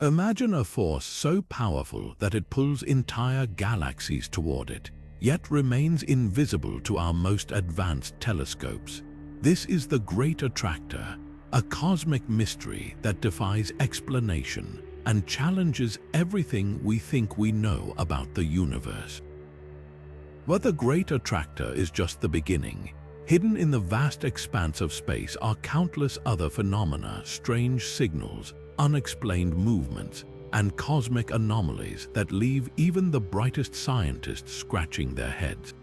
Imagine a force so powerful that it pulls entire galaxies toward it, yet remains invisible to our most advanced telescopes. This is the Great Attractor, a cosmic mystery that defies explanation and challenges everything we think we know about the universe. But the Great Attractor is just the beginning. Hidden in the vast expanse of space are countless other phenomena, strange signals, unexplained movements, and cosmic anomalies that leave even the brightest scientists scratching their heads.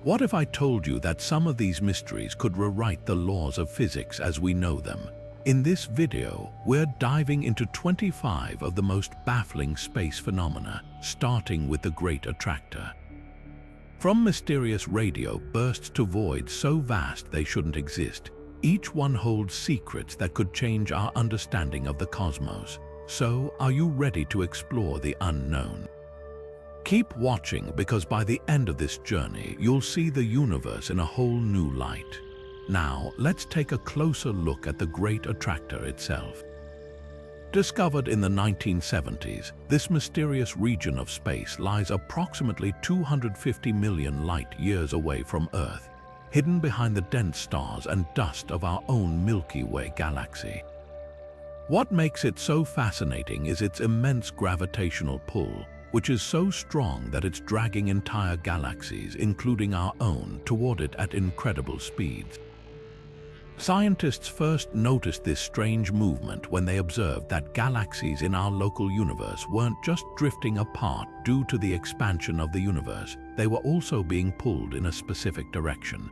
What if I told you that some of these mysteries could rewrite the laws of physics as we know them? In this video, we're diving into 25 of the most baffling space phenomena, starting with the Great Attractor. From mysterious radio bursts to voids so vast they shouldn't exist, each one holds secrets that could change our understanding of the cosmos. So, are you ready to explore the unknown? Keep watching, because by the end of this journey, you'll see the universe in a whole new light. Now, let's take a closer look at the Great Attractor itself. Discovered in the 1970s, this mysterious region of space lies approximately 250 million light-years away from Earth, hidden behind the dense stars and dust of our own Milky Way galaxy. What makes it so fascinating is its immense gravitational pull, which is so strong that it's dragging entire galaxies, including our own, toward it at incredible speeds. Scientists first noticed this strange movement when they observed that galaxies in our local universe weren't just drifting apart due to the expansion of the universe, they were also being pulled in a specific direction.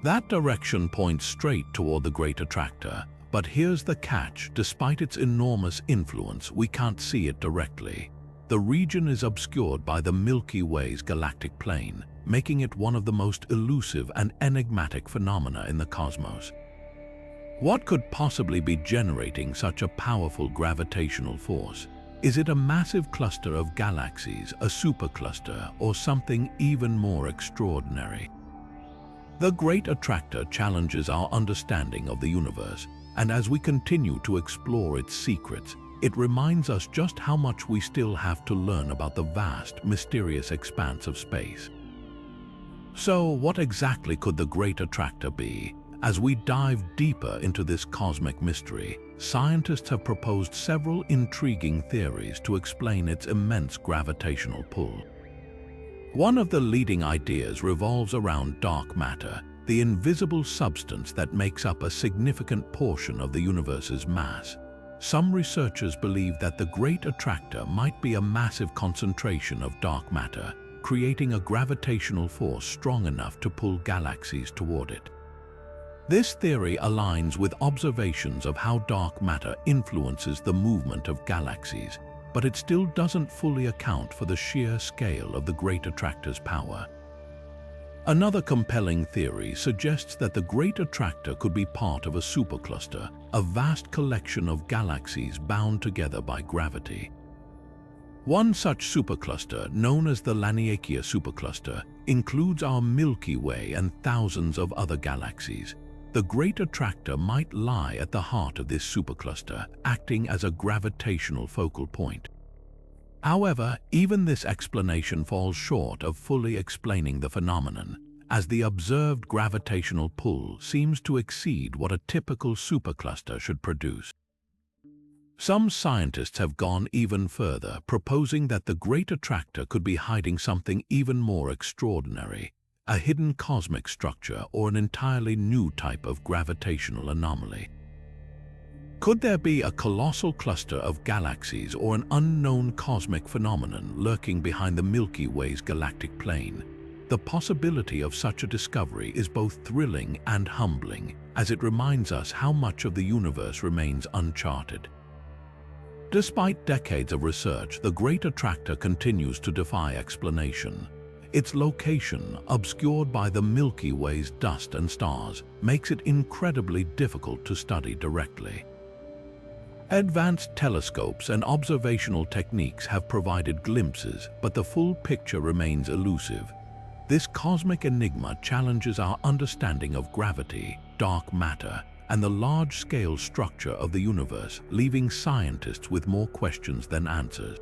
That direction points straight toward the Great Attractor, but here's the catch: despite its enormous influence, we can't see it directly. The region is obscured by the Milky Way's galactic plane, making it one of the most elusive and enigmatic phenomena in the cosmos. What could possibly be generating such a powerful gravitational force? Is it a massive cluster of galaxies, a supercluster, or something even more extraordinary? The Great Attractor challenges our understanding of the universe, and as we continue to explore its secrets, it reminds us just how much we still have to learn about the vast, mysterious expanse of space. So, what exactly could the Great Attractor be? As we dive deeper into this cosmic mystery, scientists have proposed several intriguing theories to explain its immense gravitational pull. One of the leading ideas revolves around dark matter, the invisible substance that makes up a significant portion of the universe's mass. Some researchers believe that the Great Attractor might be a massive concentration of dark matter, creating a gravitational force strong enough to pull galaxies toward it. This theory aligns with observations of how dark matter influences the movement of galaxies, but it still doesn't fully account for the sheer scale of the Great Attractor's power. Another compelling theory suggests that the Great Attractor could be part of a supercluster, a vast collection of galaxies bound together by gravity. One such supercluster, known as the Laniakea supercluster, includes our Milky Way and thousands of other galaxies. The Great Attractor might lie at the heart of this supercluster, acting as a gravitational focal point. However, even this explanation falls short of fully explaining the phenomenon, as the observed gravitational pull seems to exceed what a typical supercluster should produce. Some scientists have gone even further, proposing that the Great Attractor could be hiding something even more extraordinary, a hidden cosmic structure or an entirely new type of gravitational anomaly. Could there be a colossal cluster of galaxies or an unknown cosmic phenomenon lurking behind the Milky Way's galactic plane? The possibility of such a discovery is both thrilling and humbling, as it reminds us how much of the universe remains uncharted. Despite decades of research, the Great Attractor continues to defy explanation. Its location, obscured by the Milky Way's dust and stars, makes it incredibly difficult to study directly. Advanced telescopes and observational techniques have provided glimpses, but the full picture remains elusive. This cosmic enigma challenges our understanding of gravity, dark matter, and the large-scale structure of the universe, leaving scientists with more questions than answers.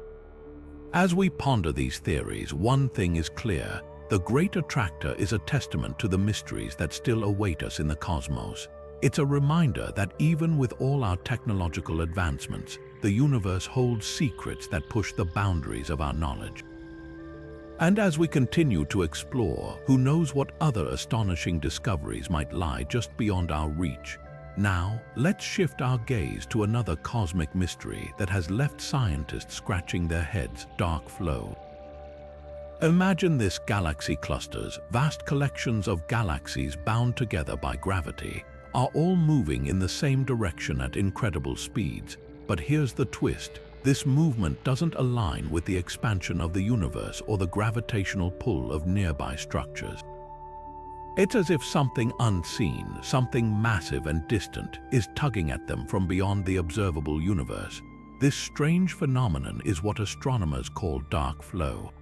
As we ponder these theories, one thing is clear: the Great Attractor is a testament to the mysteries that still await us in the cosmos. It's a reminder that even with all our technological advancements, the universe holds secrets that push the boundaries of our knowledge. And as we continue to explore, who knows what other astonishing discoveries might lie just beyond our reach. Now, let's shift our gaze to another cosmic mystery that has left scientists scratching their heads: dark flow. Imagine this: galaxy clusters, vast collections of galaxies bound together by gravity, are all moving in the same direction at incredible speeds. But here's the twist: this movement doesn't align with the expansion of the universe or the gravitational pull of nearby structures. It's as if something unseen, something massive and distant, is tugging at them from beyond the observable universe. This strange phenomenon is what astronomers call dark flow.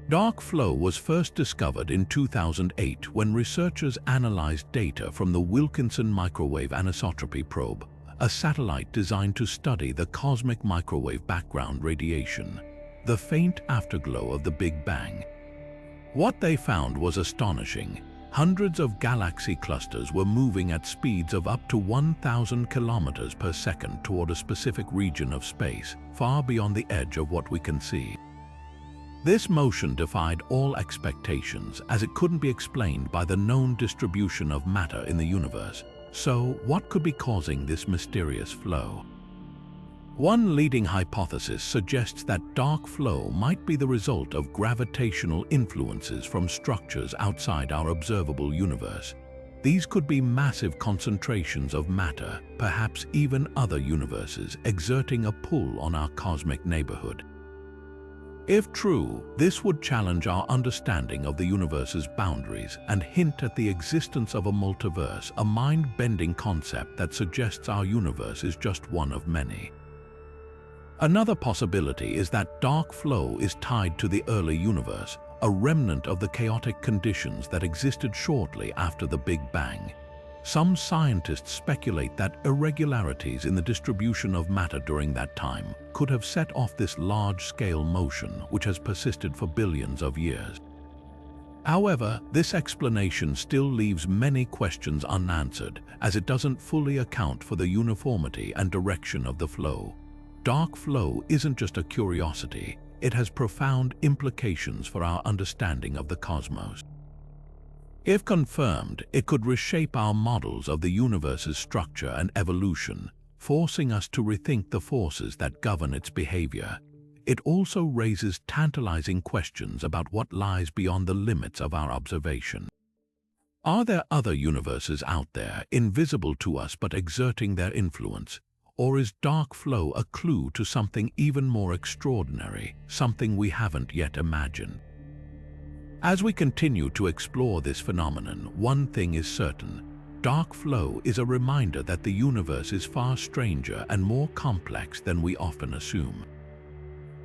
Dark flow was first discovered in 2008 when researchers analyzed data from the Wilkinson Microwave Anisotropy Probe, a satellite designed to study the cosmic microwave background radiation, the faint afterglow of the Big Bang. What they found was astonishing. Hundreds of galaxy clusters were moving at speeds of up to 1,000 kilometers per second toward a specific region of space, far beyond the edge of what we can see. This motion defied all expectations, as it couldn't be explained by the known distribution of matter in the universe. So, what could be causing this mysterious flow? One leading hypothesis suggests that dark flow might be the result of gravitational influences from structures outside our observable universe. These could be massive concentrations of matter, perhaps even other universes, exerting a pull on our cosmic neighborhood. If true, this would challenge our understanding of the universe's boundaries and hint at the existence of a multiverse, a mind-bending concept that suggests our universe is just one of many. Another possibility is that dark flow is tied to the early universe, a remnant of the chaotic conditions that existed shortly after the Big Bang. Some scientists speculate that irregularities in the distribution of matter during that time could have set off this large-scale motion, which has persisted for billions of years. However, this explanation still leaves many questions unanswered, as it doesn't fully account for the uniformity and direction of the flow. Dark flow isn't just a curiosity, it has profound implications for our understanding of the cosmos. If confirmed, it could reshape our models of the universe's structure and evolution, forcing us to rethink the forces that govern its behavior. It also raises tantalizing questions about what lies beyond the limits of our observation. Are there other universes out there, invisible to us but exerting their influence? Or is dark flow a clue to something even more extraordinary, something we haven't yet imagined? As we continue to explore this phenomenon, one thing is certain: dark flow is a reminder that the universe is far stranger and more complex than we often assume.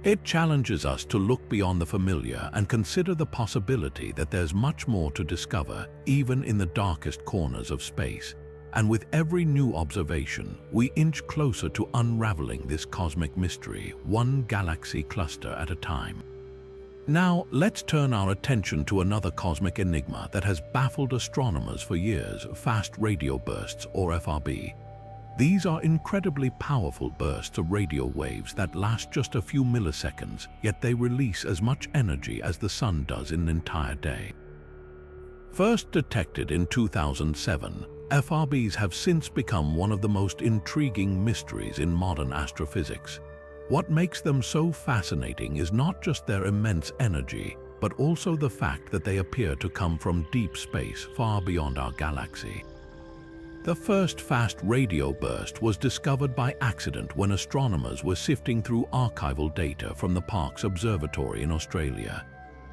It challenges us to look beyond the familiar and consider the possibility that there's much more to discover, even in the darkest corners of space. And with every new observation, we inch closer to unraveling this cosmic mystery, one galaxy cluster at a time. Now, let's turn our attention to another cosmic enigma that has baffled astronomers for years: fast radio bursts, or FRB. These are incredibly powerful bursts of radio waves that last just a few milliseconds, yet they release as much energy as the sun does in an entire day. First detected in 2007, FRBs have since become one of the most intriguing mysteries in modern astrophysics. What makes them so fascinating is not just their immense energy, but also the fact that they appear to come from deep space far beyond our galaxy. The first fast radio burst was discovered by accident when astronomers were sifting through archival data from the Parkes Observatory in Australia.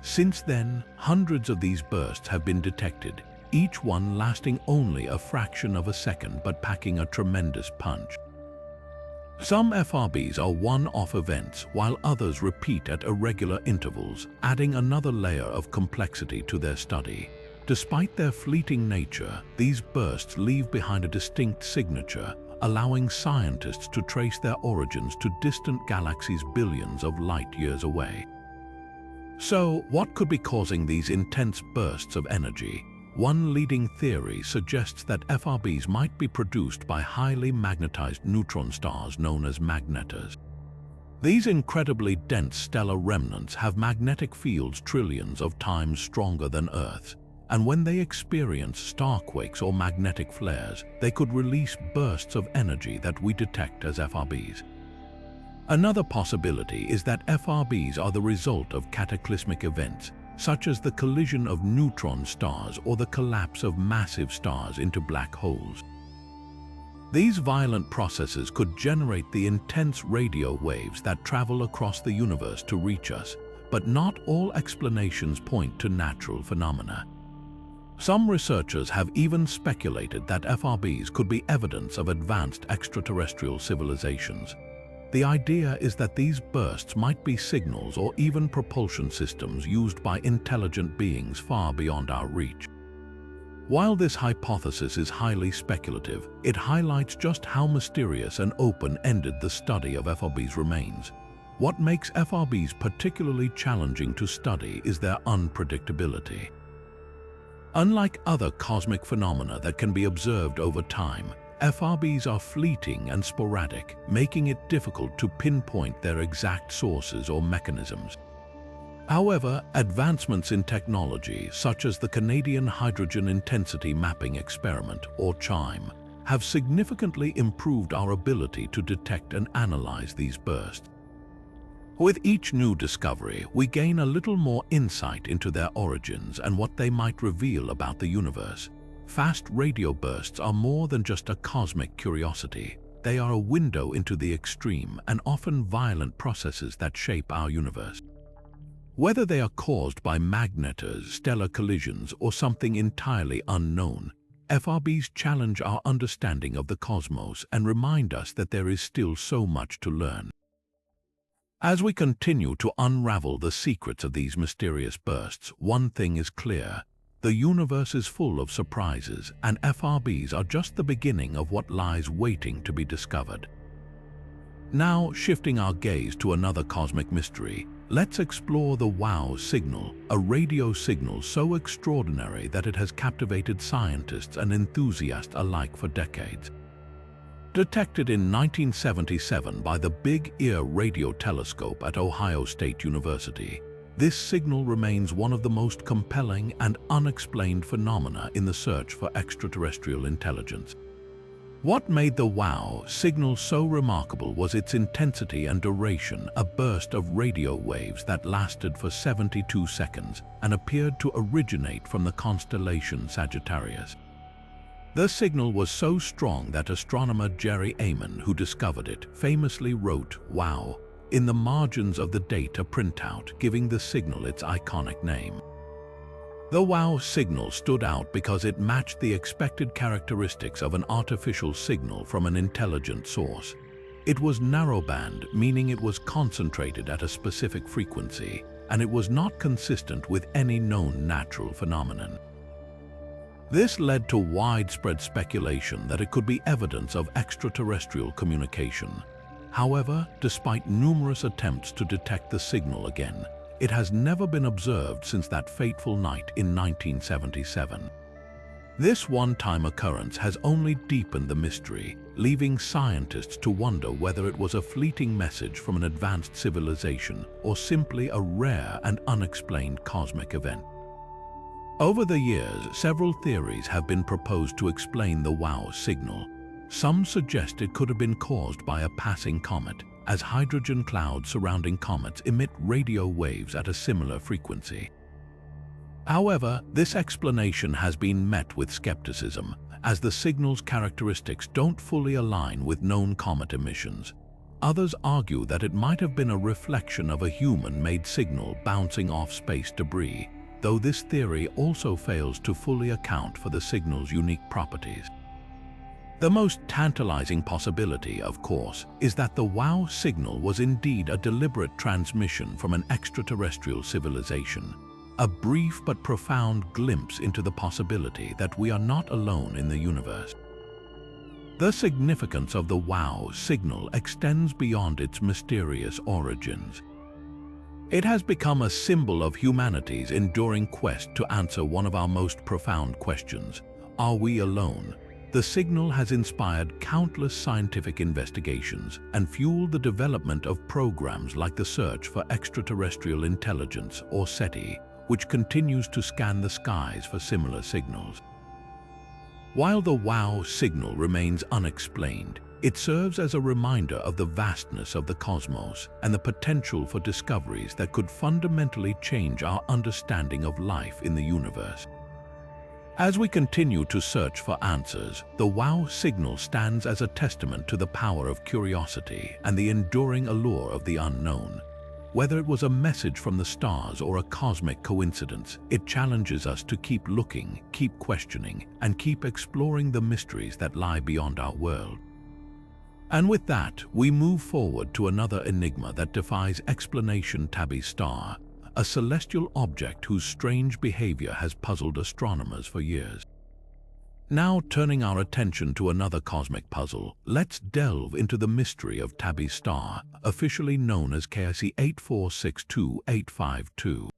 Since then, hundreds of these bursts have been detected, each one lasting only a fraction of a second but packing a tremendous punch. Some FRBs are one-off events, while others repeat at irregular intervals, adding another layer of complexity to their study. Despite their fleeting nature, these bursts leave behind a distinct signature, allowing scientists to trace their origins to distant galaxies billions of light-years away. So, what could be causing these intense bursts of energy? One leading theory suggests that FRBs might be produced by highly magnetized neutron stars known as magnetars. These incredibly dense stellar remnants have magnetic fields trillions of times stronger than Earth's, and when they experience starquakes or magnetic flares, they could release bursts of energy that we detect as FRBs. Another possibility is that FRBs are the result of cataclysmic events, such as the collision of neutron stars or the collapse of massive stars into black holes. These violent processes could generate the intense radio waves that travel across the universe to reach us, but not all explanations point to natural phenomena. Some researchers have even speculated that FRBs could be evidence of advanced extraterrestrial civilizations. The idea is that these bursts might be signals or even propulsion systems used by intelligent beings far beyond our reach. While this hypothesis is highly speculative, it highlights just how mysterious and open-ended the study of FRBs remains. What makes FRBs particularly challenging to study is their unpredictability. Unlike other cosmic phenomena that can be observed over time, FRBs are fleeting and sporadic, making it difficult to pinpoint their exact sources or mechanisms. However, advancements in technology, such as the Canadian Hydrogen Intensity Mapping Experiment, or CHIME, have significantly improved our ability to detect and analyze these bursts. With each new discovery, we gain a little more insight into their origins and what they might reveal about the universe. Fast radio bursts are more than just a cosmic curiosity. They are a window into the extreme and often violent processes that shape our universe. Whether they are caused by magnetars, stellar collisions, or something entirely unknown, FRBs challenge our understanding of the cosmos and remind us that there is still so much to learn. As we continue to unravel the secrets of these mysterious bursts, one thing is clear. The universe is full of surprises, and FRBs are just the beginning of what lies waiting to be discovered. Now, shifting our gaze to another cosmic mystery, let's explore the WOW signal, a radio signal so extraordinary that it has captivated scientists and enthusiasts alike for decades. Detected in 1977 by the Big Ear Radio Telescope at Ohio State University, this signal remains one of the most compelling and unexplained phenomena in the search for extraterrestrial intelligence. What made the WOW signal so remarkable was its intensity and duration, a burst of radio waves that lasted for 72 seconds and appeared to originate from the constellation Sagittarius. The signal was so strong that astronomer Jerry Amon, who discovered it, famously wrote "WOW" in the margins of the data printout, giving the signal its iconic name. The WOW signal stood out because it matched the expected characteristics of an artificial signal from an intelligent source. It was narrowband, meaning it was concentrated at a specific frequency, and it was not consistent with any known natural phenomenon. This led to widespread speculation that it could be evidence of extraterrestrial communication. However, despite numerous attempts to detect the signal again, it has never been observed since that fateful night in 1977. This one-time occurrence has only deepened the mystery, leaving scientists to wonder whether it was a fleeting message from an advanced civilization or simply a rare and unexplained cosmic event. Over the years, several theories have been proposed to explain the WOW signal. Some suggest it could have been caused by a passing comet, as hydrogen clouds surrounding comets emit radio waves at a similar frequency. However, this explanation has been met with skepticism, as the signal's characteristics don't fully align with known comet emissions. Others argue that it might have been a reflection of a human-made signal bouncing off space debris, though this theory also fails to fully account for the signal's unique properties. The most tantalizing possibility, of course, is that the WOW signal was indeed a deliberate transmission from an extraterrestrial civilization. a brief but profound glimpse into the possibility that we are not alone in the universe. The significance of the WOW signal extends beyond its mysterious origins. It has become a symbol of humanity's enduring quest to answer one of our most profound questions: are we alone? The signal has inspired countless scientific investigations and fueled the development of programs like the Search for Extraterrestrial Intelligence, or SETI, which continues to scan the skies for similar signals. While the WOW signal remains unexplained, it serves as a reminder of the vastness of the cosmos and the potential for discoveries that could fundamentally change our understanding of life in the universe. As we continue to search for answers, the WOW signal stands as a testament to the power of curiosity and the enduring allure of the unknown. Whether it was a message from the stars or a cosmic coincidence, it challenges us to keep looking, keep questioning, and keep exploring the mysteries that lie beyond our world. And with that, we move forward to another enigma that defies explanation: Tabby star, a celestial object whose strange behavior has puzzled astronomers for years. Now, turning our attention to another cosmic puzzle, let's delve into the mystery of Tabby star, officially known as KSE 8462852.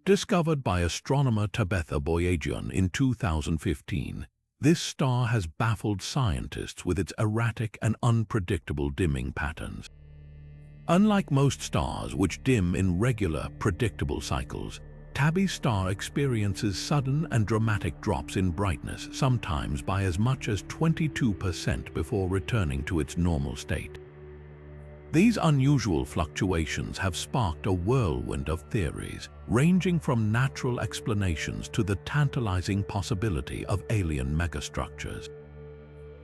Discovered by astronomer Tabetha Boyajian in 2015, this star has baffled scientists with its erratic and unpredictable dimming patterns. Unlike most stars which dim in regular, predictable cycles, Tabby star experiences sudden and dramatic drops in brightness, sometimes by as much as 22% before returning to its normal state. These unusual fluctuations have sparked a whirlwind of theories, ranging from natural explanations to the tantalizing possibility of alien megastructures.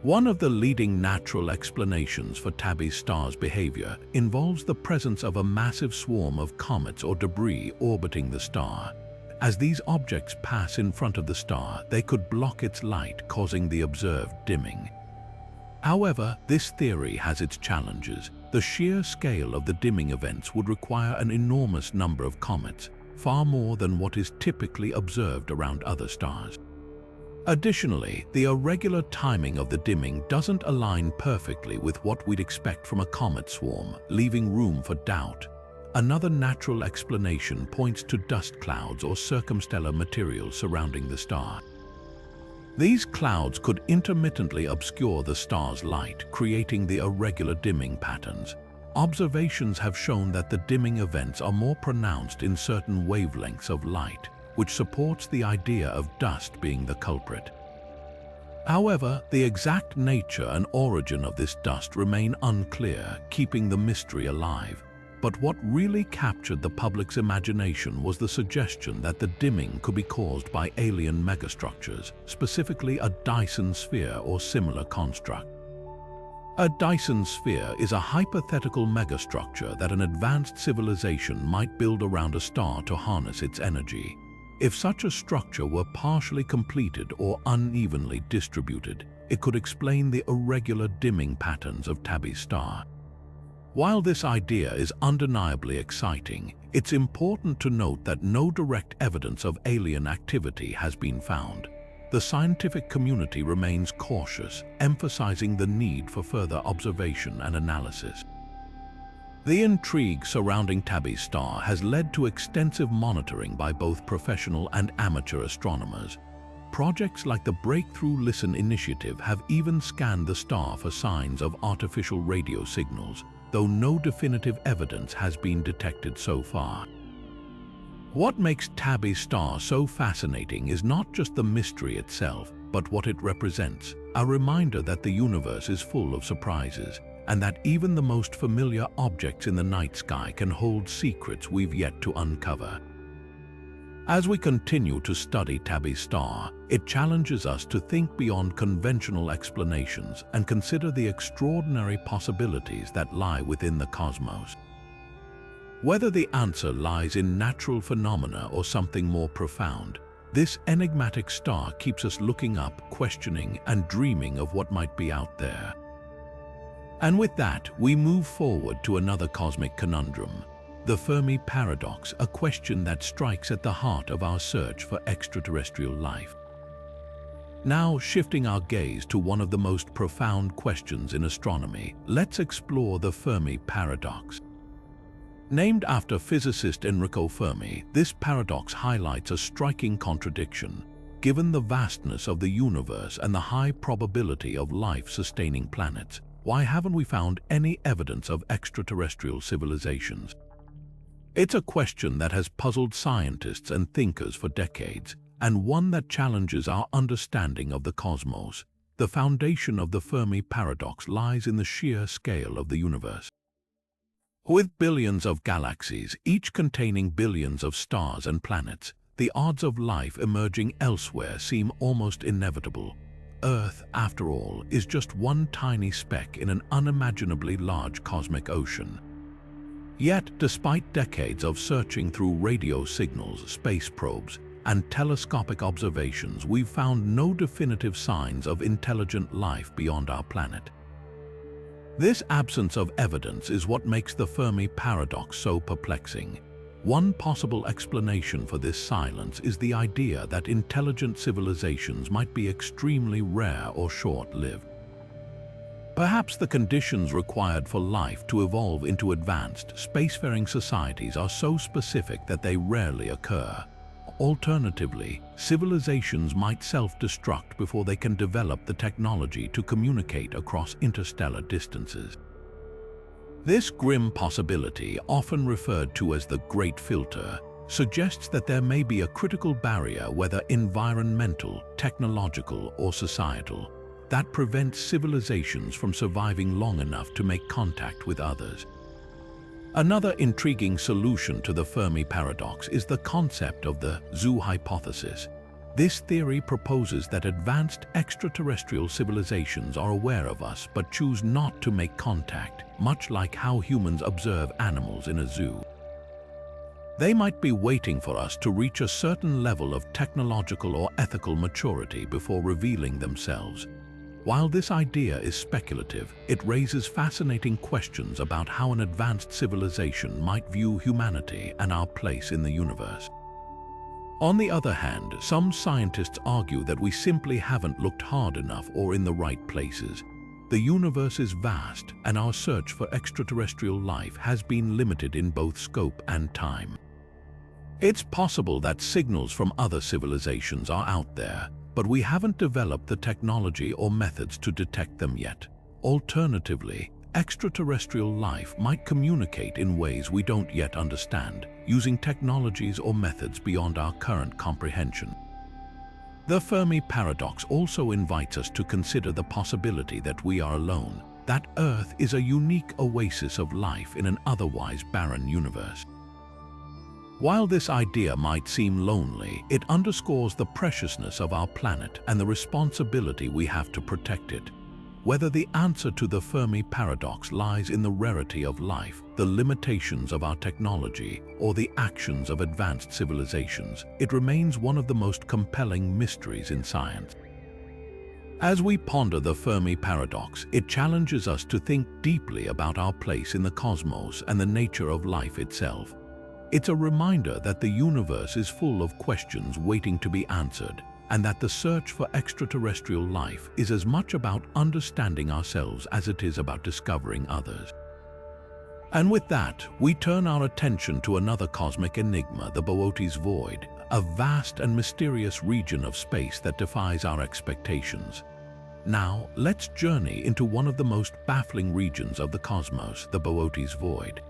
One of the leading natural explanations for Tabby star's behavior involves the presence of a massive swarm of comets or debris orbiting the star. As these objects pass in front of the star, they could block its light, causing the observed dimming. However, this theory has its challenges. The sheer scale of the dimming events would require an enormous number of comets, far more than what is typically observed around other stars. Additionally, the irregular timing of the dimming doesn't align perfectly with what we'd expect from a comet swarm, leaving room for doubt. Another natural explanation points to dust clouds or circumstellar material surrounding the star. These clouds could intermittently obscure the star's light, creating the irregular dimming patterns. Observations have shown that the dimming events are more pronounced in certain wavelengths of light, which supports the idea of dust being the culprit. However, the exact nature and origin of this dust remain unclear, keeping the mystery alive. But what really captured the public's imagination was the suggestion that the dimming could be caused by alien megastructures, specifically a Dyson sphere or similar construct. A Dyson sphere is a hypothetical megastructure that an advanced civilization might build around a star to harness its energy. If such a structure were partially completed or unevenly distributed, it could explain the irregular dimming patterns of Tabby star. While this idea is undeniably exciting, it's important to note that no direct evidence of alien activity has been found. The scientific community remains cautious, emphasizing the need for further observation and analysis. The intrigue surrounding Tabby star has led to extensive monitoring by both professional and amateur astronomers. Projects like the Breakthrough Listen initiative have even scanned the star for signs of artificial radio signals, though no definitive evidence has been detected so far. What makes Tabby star so fascinating is not just the mystery itself, but what it represents, a reminder that the universe is full of surprises, and that even the most familiar objects in the night sky can hold secrets we've yet to uncover. As we continue to study Tabby star, it challenges us to think beyond conventional explanations and consider the extraordinary possibilities that lie within the cosmos. Whether the answer lies in natural phenomena or something more profound, this enigmatic star keeps us looking up, questioning, and dreaming of what might be out there. And with that, we move forward to another cosmic conundrum. The Fermi Paradox, a question that strikes at the heart of our search for extraterrestrial life. Now, shifting our gaze to one of the most profound questions in astronomy, let's explore the Fermi Paradox. Named after physicist Enrico Fermi, this paradox highlights a striking contradiction. Given the vastness of the universe and the high probability of life-sustaining planets, why haven't we found any evidence of extraterrestrial civilizations? It's a question that has puzzled scientists and thinkers for decades, and one that challenges our understanding of the cosmos. The foundation of the Fermi Paradox lies in the sheer scale of the universe. With billions of galaxies, each containing billions of stars and planets, the odds of life emerging elsewhere seem almost inevitable. Earth, after all, is just one tiny speck in an unimaginably large cosmic ocean. Yet, despite decades of searching through radio signals, space probes, and telescopic observations, we've found no definitive signs of intelligent life beyond our planet. This absence of evidence is what makes the Fermi Paradox so perplexing. One possible explanation for this silence is the idea that intelligent civilizations might be extremely rare or short-lived. Perhaps the conditions required for life to evolve into advanced, spacefaring societies are so specific that they rarely occur. Alternatively, civilizations might self-destruct before they can develop the technology to communicate across interstellar distances. This grim possibility, often referred to as the Great Filter, suggests that there may be a critical barrier, whether environmental, technological, or societal, that prevents civilizations from surviving long enough to make contact with others. Another intriguing solution to the Fermi Paradox is the concept of the zoo hypothesis. This theory proposes that advanced extraterrestrial civilizations are aware of us but choose not to make contact, much like how humans observe animals in a zoo. They might be waiting for us to reach a certain level of technological or ethical maturity before revealing themselves. While this idea is speculative, it raises fascinating questions about how an advanced civilization might view humanity and our place in the universe. On the other hand, some scientists argue that we simply haven't looked hard enough or in the right places. The universe is vast, and our search for extraterrestrial life has been limited in both scope and time. It's possible that signals from other civilizations are out there, but we haven't developed the technology or methods to detect them yet. Alternatively, extraterrestrial life might communicate in ways we don't yet understand, using technologies or methods beyond our current comprehension. The Fermi Paradox also invites us to consider the possibility that we are alone, that Earth is a unique oasis of life in an otherwise barren universe. While this idea might seem lonely, it underscores the preciousness of our planet and the responsibility we have to protect it. Whether the answer to the Fermi Paradox lies in the rarity of life, the limitations of our technology, or the actions of advanced civilizations, it remains one of the most compelling mysteries in science. As we ponder the Fermi Paradox, it challenges us to think deeply about our place in the cosmos and the nature of life itself. It's a reminder that the universe is full of questions waiting to be answered, and that the search for extraterrestrial life is as much about understanding ourselves as it is about discovering others. And with that, we turn our attention to another cosmic enigma, the Boötes Void, a vast and mysterious region of space that defies our expectations. Now, let's journey into one of the most baffling regions of the cosmos, the Boötes Void.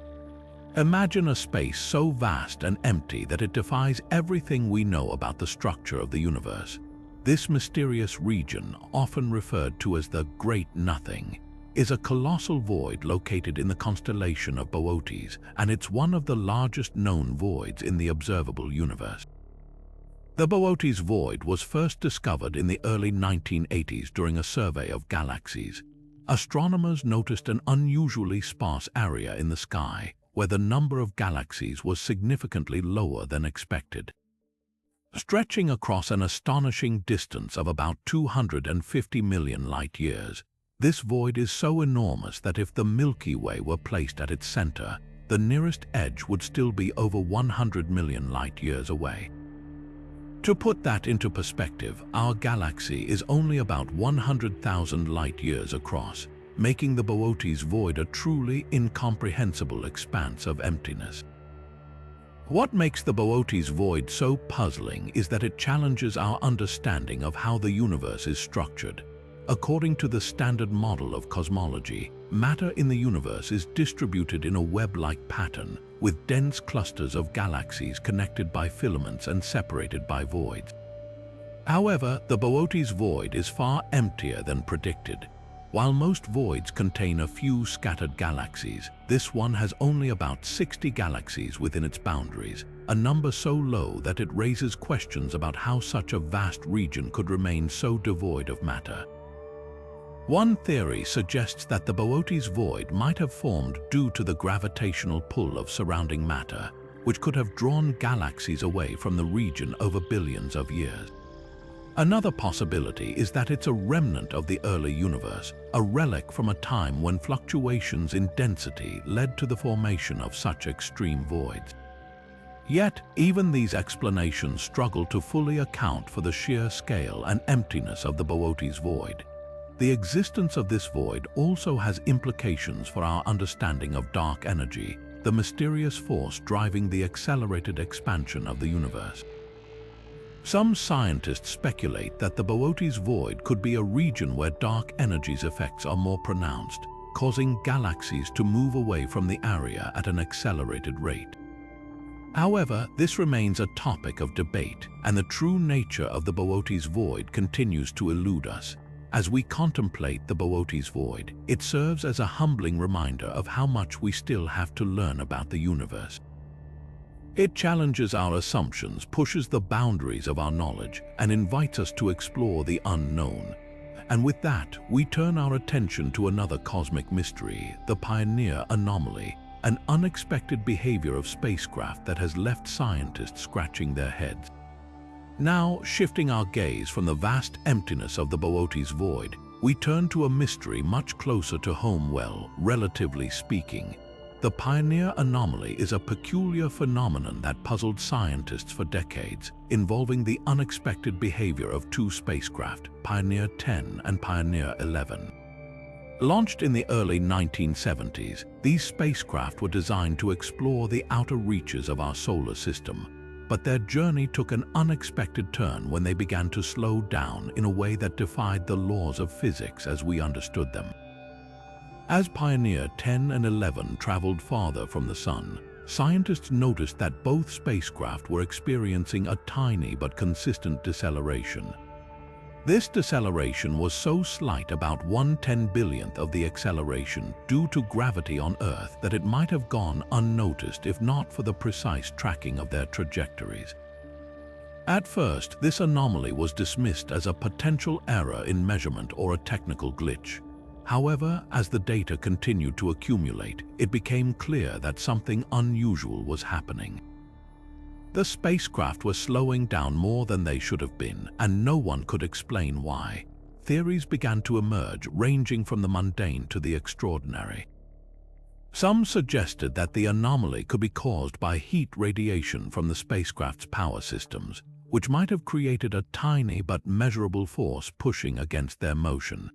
Imagine a space so vast and empty that it defies everything we know about the structure of the universe. This mysterious region, often referred to as the Great Nothing, is a colossal void located in the constellation of Boötes, and it's one of the largest known voids in the observable universe. The Boötes Void was first discovered in the early 1980s during a survey of galaxies. Astronomers noticed an unusually sparse area in the sky, where the number of galaxies was significantly lower than expected. Stretching across an astonishing distance of about 250 million light-years, this void is so enormous that if the Milky Way were placed at its center, the nearest edge would still be over 100 million light-years away. To put that into perspective, our galaxy is only about 100,000 light-years across, making the Boötes void a truly incomprehensible expanse of emptiness. What makes the Boötes void so puzzling is that it challenges our understanding of how the universe is structured. According to the standard model of cosmology, matter in the universe is distributed in a web-like pattern, with dense clusters of galaxies connected by filaments and separated by voids. However, the Boötes void is far emptier than predicted. While most voids contain a few scattered galaxies, this one has only about 60 galaxies within its boundaries, a number so low that it raises questions about how such a vast region could remain so devoid of matter. One theory suggests that the Boötes void might have formed due to the gravitational pull of surrounding matter, which could have drawn galaxies away from the region over billions of years. Another possibility is that it's a remnant of the early universe, a relic from a time when fluctuations in density led to the formation of such extreme voids. Yet, even these explanations struggle to fully account for the sheer scale and emptiness of the Boötes void. The existence of this void also has implications for our understanding of dark energy, the mysterious force driving the accelerated expansion of the universe. Some scientists speculate that the Boötes void could be a region where dark energy's effects are more pronounced, causing galaxies to move away from the area at an accelerated rate. However, this remains a topic of debate, and the true nature of the Boötes void continues to elude us. As we contemplate the Boötes void, it serves as a humbling reminder of how much we still have to learn about the universe. It challenges our assumptions, pushes the boundaries of our knowledge, and invites us to explore the unknown. And with that, we turn our attention to another cosmic mystery, the Pioneer anomaly, an unexpected behavior of spacecraft that has left scientists scratching their heads. Now, shifting our gaze from the vast emptiness of the Boötes void, we turn to a mystery much closer to home, relatively speaking. The Pioneer anomaly is a peculiar phenomenon that puzzled scientists for decades, involving the unexpected behavior of two spacecraft, Pioneer 10 and Pioneer 11. Launched in the early 1970s, these spacecraft were designed to explore the outer reaches of our solar system. But their journey took an unexpected turn when they began to slow down in a way that defied the laws of physics as we understood them. As Pioneer 10 and 11 traveled farther from the Sun, scientists noticed that both spacecraft were experiencing a tiny but consistent deceleration. This deceleration was so slight, about 1/10,000,000th of the acceleration due to gravity on Earth, that it might have gone unnoticed if not for the precise tracking of their trajectories. At first, this anomaly was dismissed as a potential error in measurement or a technical glitch. However, as the data continued to accumulate, it became clear that something unusual was happening. The spacecraft were slowing down more than they should have been, and no one could explain why. Theories began to emerge, ranging from the mundane to the extraordinary. Some suggested that the anomaly could be caused by heat radiation from the spacecraft's power systems, which might have created a tiny but measurable force pushing against their motion.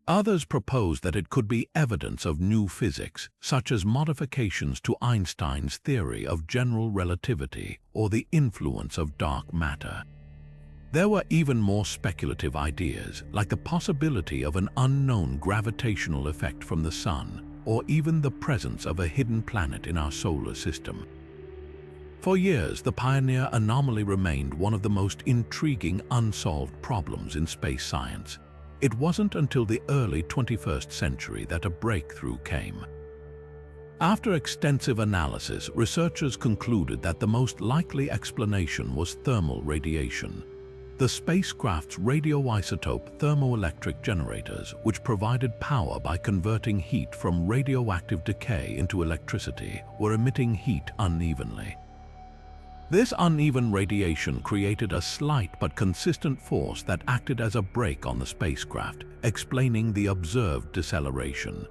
Others proposed that it could be evidence of new physics, such as modifications to Einstein's theory of general relativity or the influence of dark matter. There were even more speculative ideas, like the possibility of an unknown gravitational effect from the Sun, or even the presence of a hidden planet in our solar system. For years, the Pioneer anomaly remained one of the most intriguing unsolved problems in space science. It wasn't until the early 21st century that a breakthrough came. After extensive analysis, researchers concluded that the most likely explanation was thermal radiation. The spacecraft's radioisotope thermoelectric generators, which provided power by converting heat from radioactive decay into electricity, were emitting heat unevenly. This uneven radiation created a slight but consistent force that acted as a brake on the spacecraft, explaining the observed deceleration.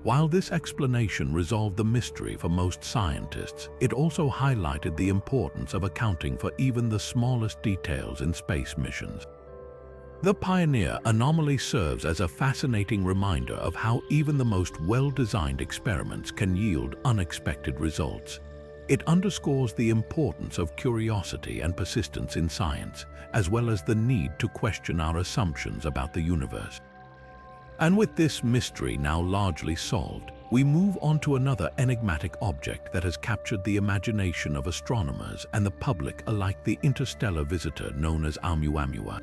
While this explanation resolved the mystery for most scientists, it also highlighted the importance of accounting for even the smallest details in space missions. The Pioneer anomaly serves as a fascinating reminder of how even the most well-designed experiments can yield unexpected results. It underscores the importance of curiosity and persistence in science, as well as the need to question our assumptions about the universe. And with this mystery now largely solved, we move on to another enigmatic object that has captured the imagination of astronomers and the public alike: the interstellar visitor known as Oumuamua.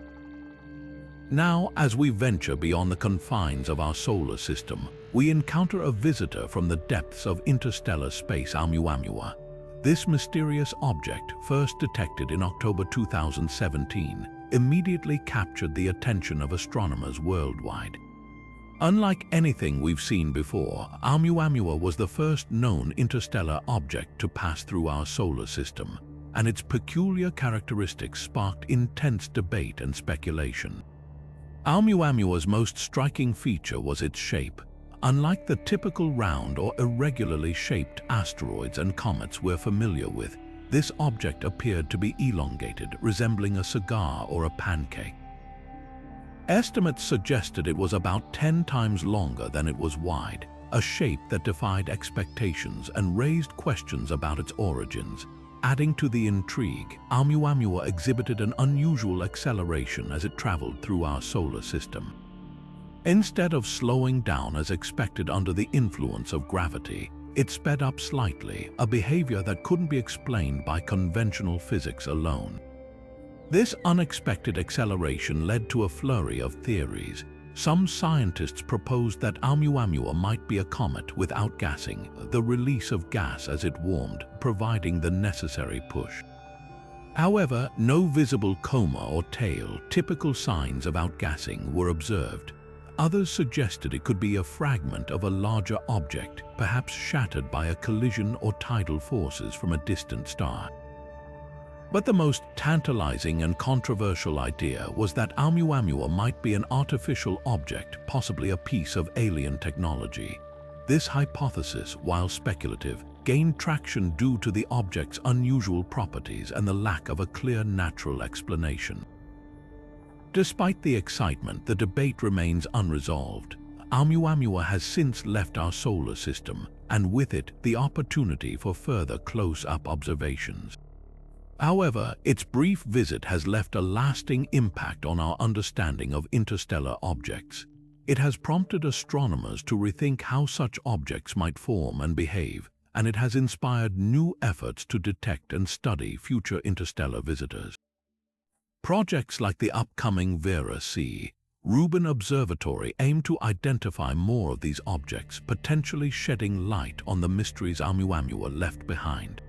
Now, as we venture beyond the confines of our solar system, we encounter a visitor from the depths of interstellar space: Oumuamua. This mysterious object, first detected in October 2017, immediately captured the attention of astronomers worldwide. Unlike anything we've seen before, Oumuamua was the first known interstellar object to pass through our solar system, and its peculiar characteristics sparked intense debate and speculation. Oumuamua's most striking feature was its shape. Unlike the typical round or irregularly shaped asteroids and comets we're familiar with, this object appeared to be elongated, resembling a cigar or a pancake. Estimates suggested it was about 10 times longer than it was wide, a shape that defied expectations and raised questions about its origins. Adding to the intrigue, Oumuamua exhibited an unusual acceleration as it traveled through our solar system. Instead of slowing down as expected under the influence of gravity, it sped up slightly, a behavior that couldn't be explained by conventional physics alone. This unexpected acceleration led to a flurry of theories. Some scientists proposed that Oumuamua might be a comet with outgassing, the release of gas as it warmed, providing the necessary push. However, no visible coma or tail, typical signs of outgassing, were observed. Others suggested it could be a fragment of a larger object, perhaps shattered by a collision or tidal forces from a distant star. But the most tantalizing and controversial idea was that Oumuamua might be an artificial object, possibly a piece of alien technology. This hypothesis, while speculative, gained traction due to the object's unusual properties and the lack of a clear natural explanation. Despite the excitement, the debate remains unresolved. Oumuamua has since left our solar system, and with it, the opportunity for further close-up observations. However, its brief visit has left a lasting impact on our understanding of interstellar objects. It has prompted astronomers to rethink how such objects might form and behave, and it has inspired new efforts to detect and study future interstellar visitors. Projects like the upcoming Vera-C Rubin Observatory aim to identify more of these objects, potentially shedding light on the mysteries Oumuamua left behind.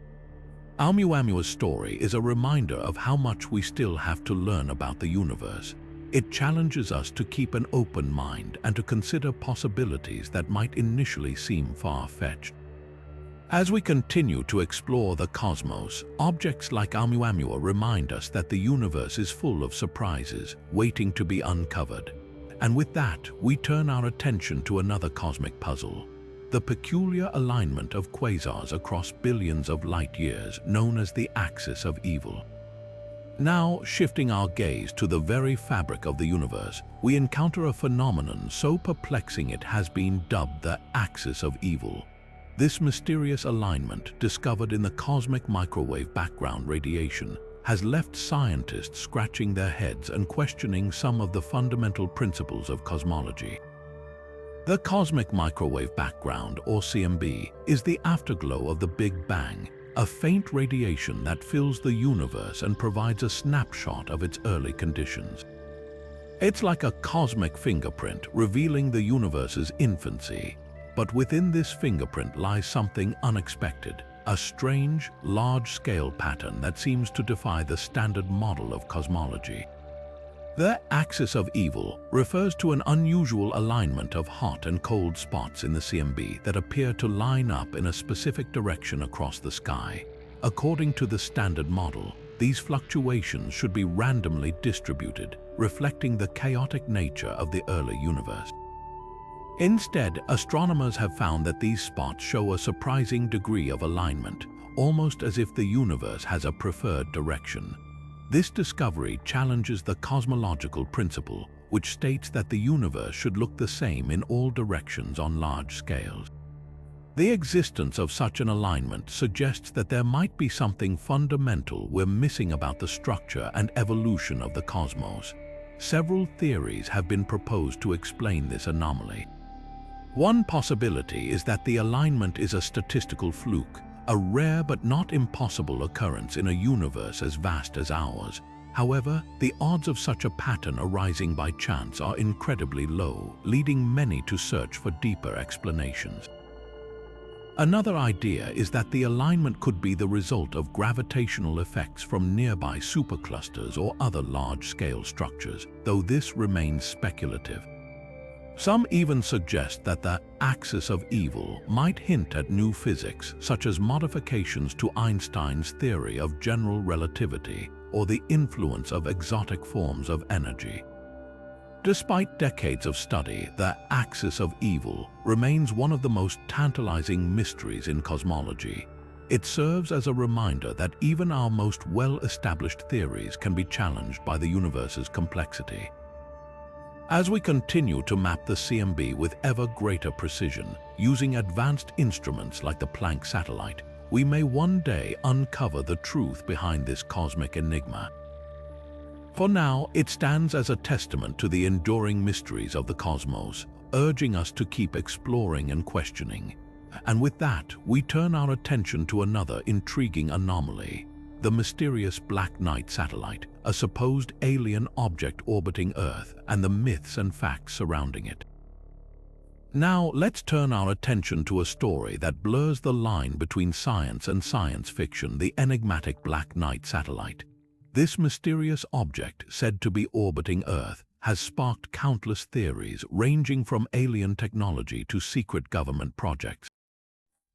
Oumuamua's story is a reminder of how much we still have to learn about the universe. It challenges us to keep an open mind and to consider possibilities that might initially seem far-fetched. As we continue to explore the cosmos, objects like Oumuamua remind us that the universe is full of surprises waiting to be uncovered. And with that, we turn our attention to another cosmic puzzle: the peculiar alignment of quasars across billions of light-years, known as the axis of evil. Now, shifting our gaze to the very fabric of the universe, we encounter a phenomenon so perplexing it has been dubbed the axis of evil. This mysterious alignment, discovered in the cosmic microwave background radiation, has left scientists scratching their heads and questioning some of the fundamental principles of cosmology. The cosmic microwave background, or CMB, is the afterglow of the Big Bang, a faint radiation that fills the universe and provides a snapshot of its early conditions. It's like a cosmic fingerprint revealing the universe's infancy. But within this fingerprint lies something unexpected, a strange, large-scale pattern that seems to defy the standard model of cosmology. The axis of evil refers to an unusual alignment of hot and cold spots in the CMB that appear to line up in a specific direction across the sky. According to the standard model, these fluctuations should be randomly distributed, reflecting the chaotic nature of the early universe. Instead, astronomers have found that these spots show a surprising degree of alignment, almost as if the universe has a preferred direction. This discovery challenges the cosmological principle, which states that the universe should look the same in all directions on large scales. The existence of such an alignment suggests that there might be something fundamental we're missing about the structure and evolution of the cosmos. Several theories have been proposed to explain this anomaly. One possibility is that the alignment is a statistical fluke, a rare but not impossible occurrence in a universe as vast as ours. However, the odds of such a pattern arising by chance are incredibly low, leading many to search for deeper explanations. Another idea is that the alignment could be the result of gravitational effects from nearby superclusters or other large-scale structures, though this remains speculative. Some even suggest that the axis of evil might hint at new physics, such as modifications to Einstein's theory of general relativity or the influence of exotic forms of energy. Despite decades of study, the axis of evil remains one of the most tantalizing mysteries in cosmology. It serves as a reminder that even our most well-established theories can be challenged by the universe's complexity. As we continue to map the CMB with ever greater precision, using advanced instruments like the Planck satellite, we may one day uncover the truth behind this cosmic enigma. For now, it stands as a testament to the enduring mysteries of the cosmos, urging us to keep exploring and questioning. And with that, we turn our attention to another intriguing anomaly: the mysterious Black Knight satellite, a supposed alien object orbiting Earth, and the myths and facts surrounding it. Now, let's turn our attention to a story that blurs the line between science and science fiction: the enigmatic Black Knight satellite. This mysterious object, said to be orbiting Earth, has sparked countless theories ranging from alien technology to secret government projects.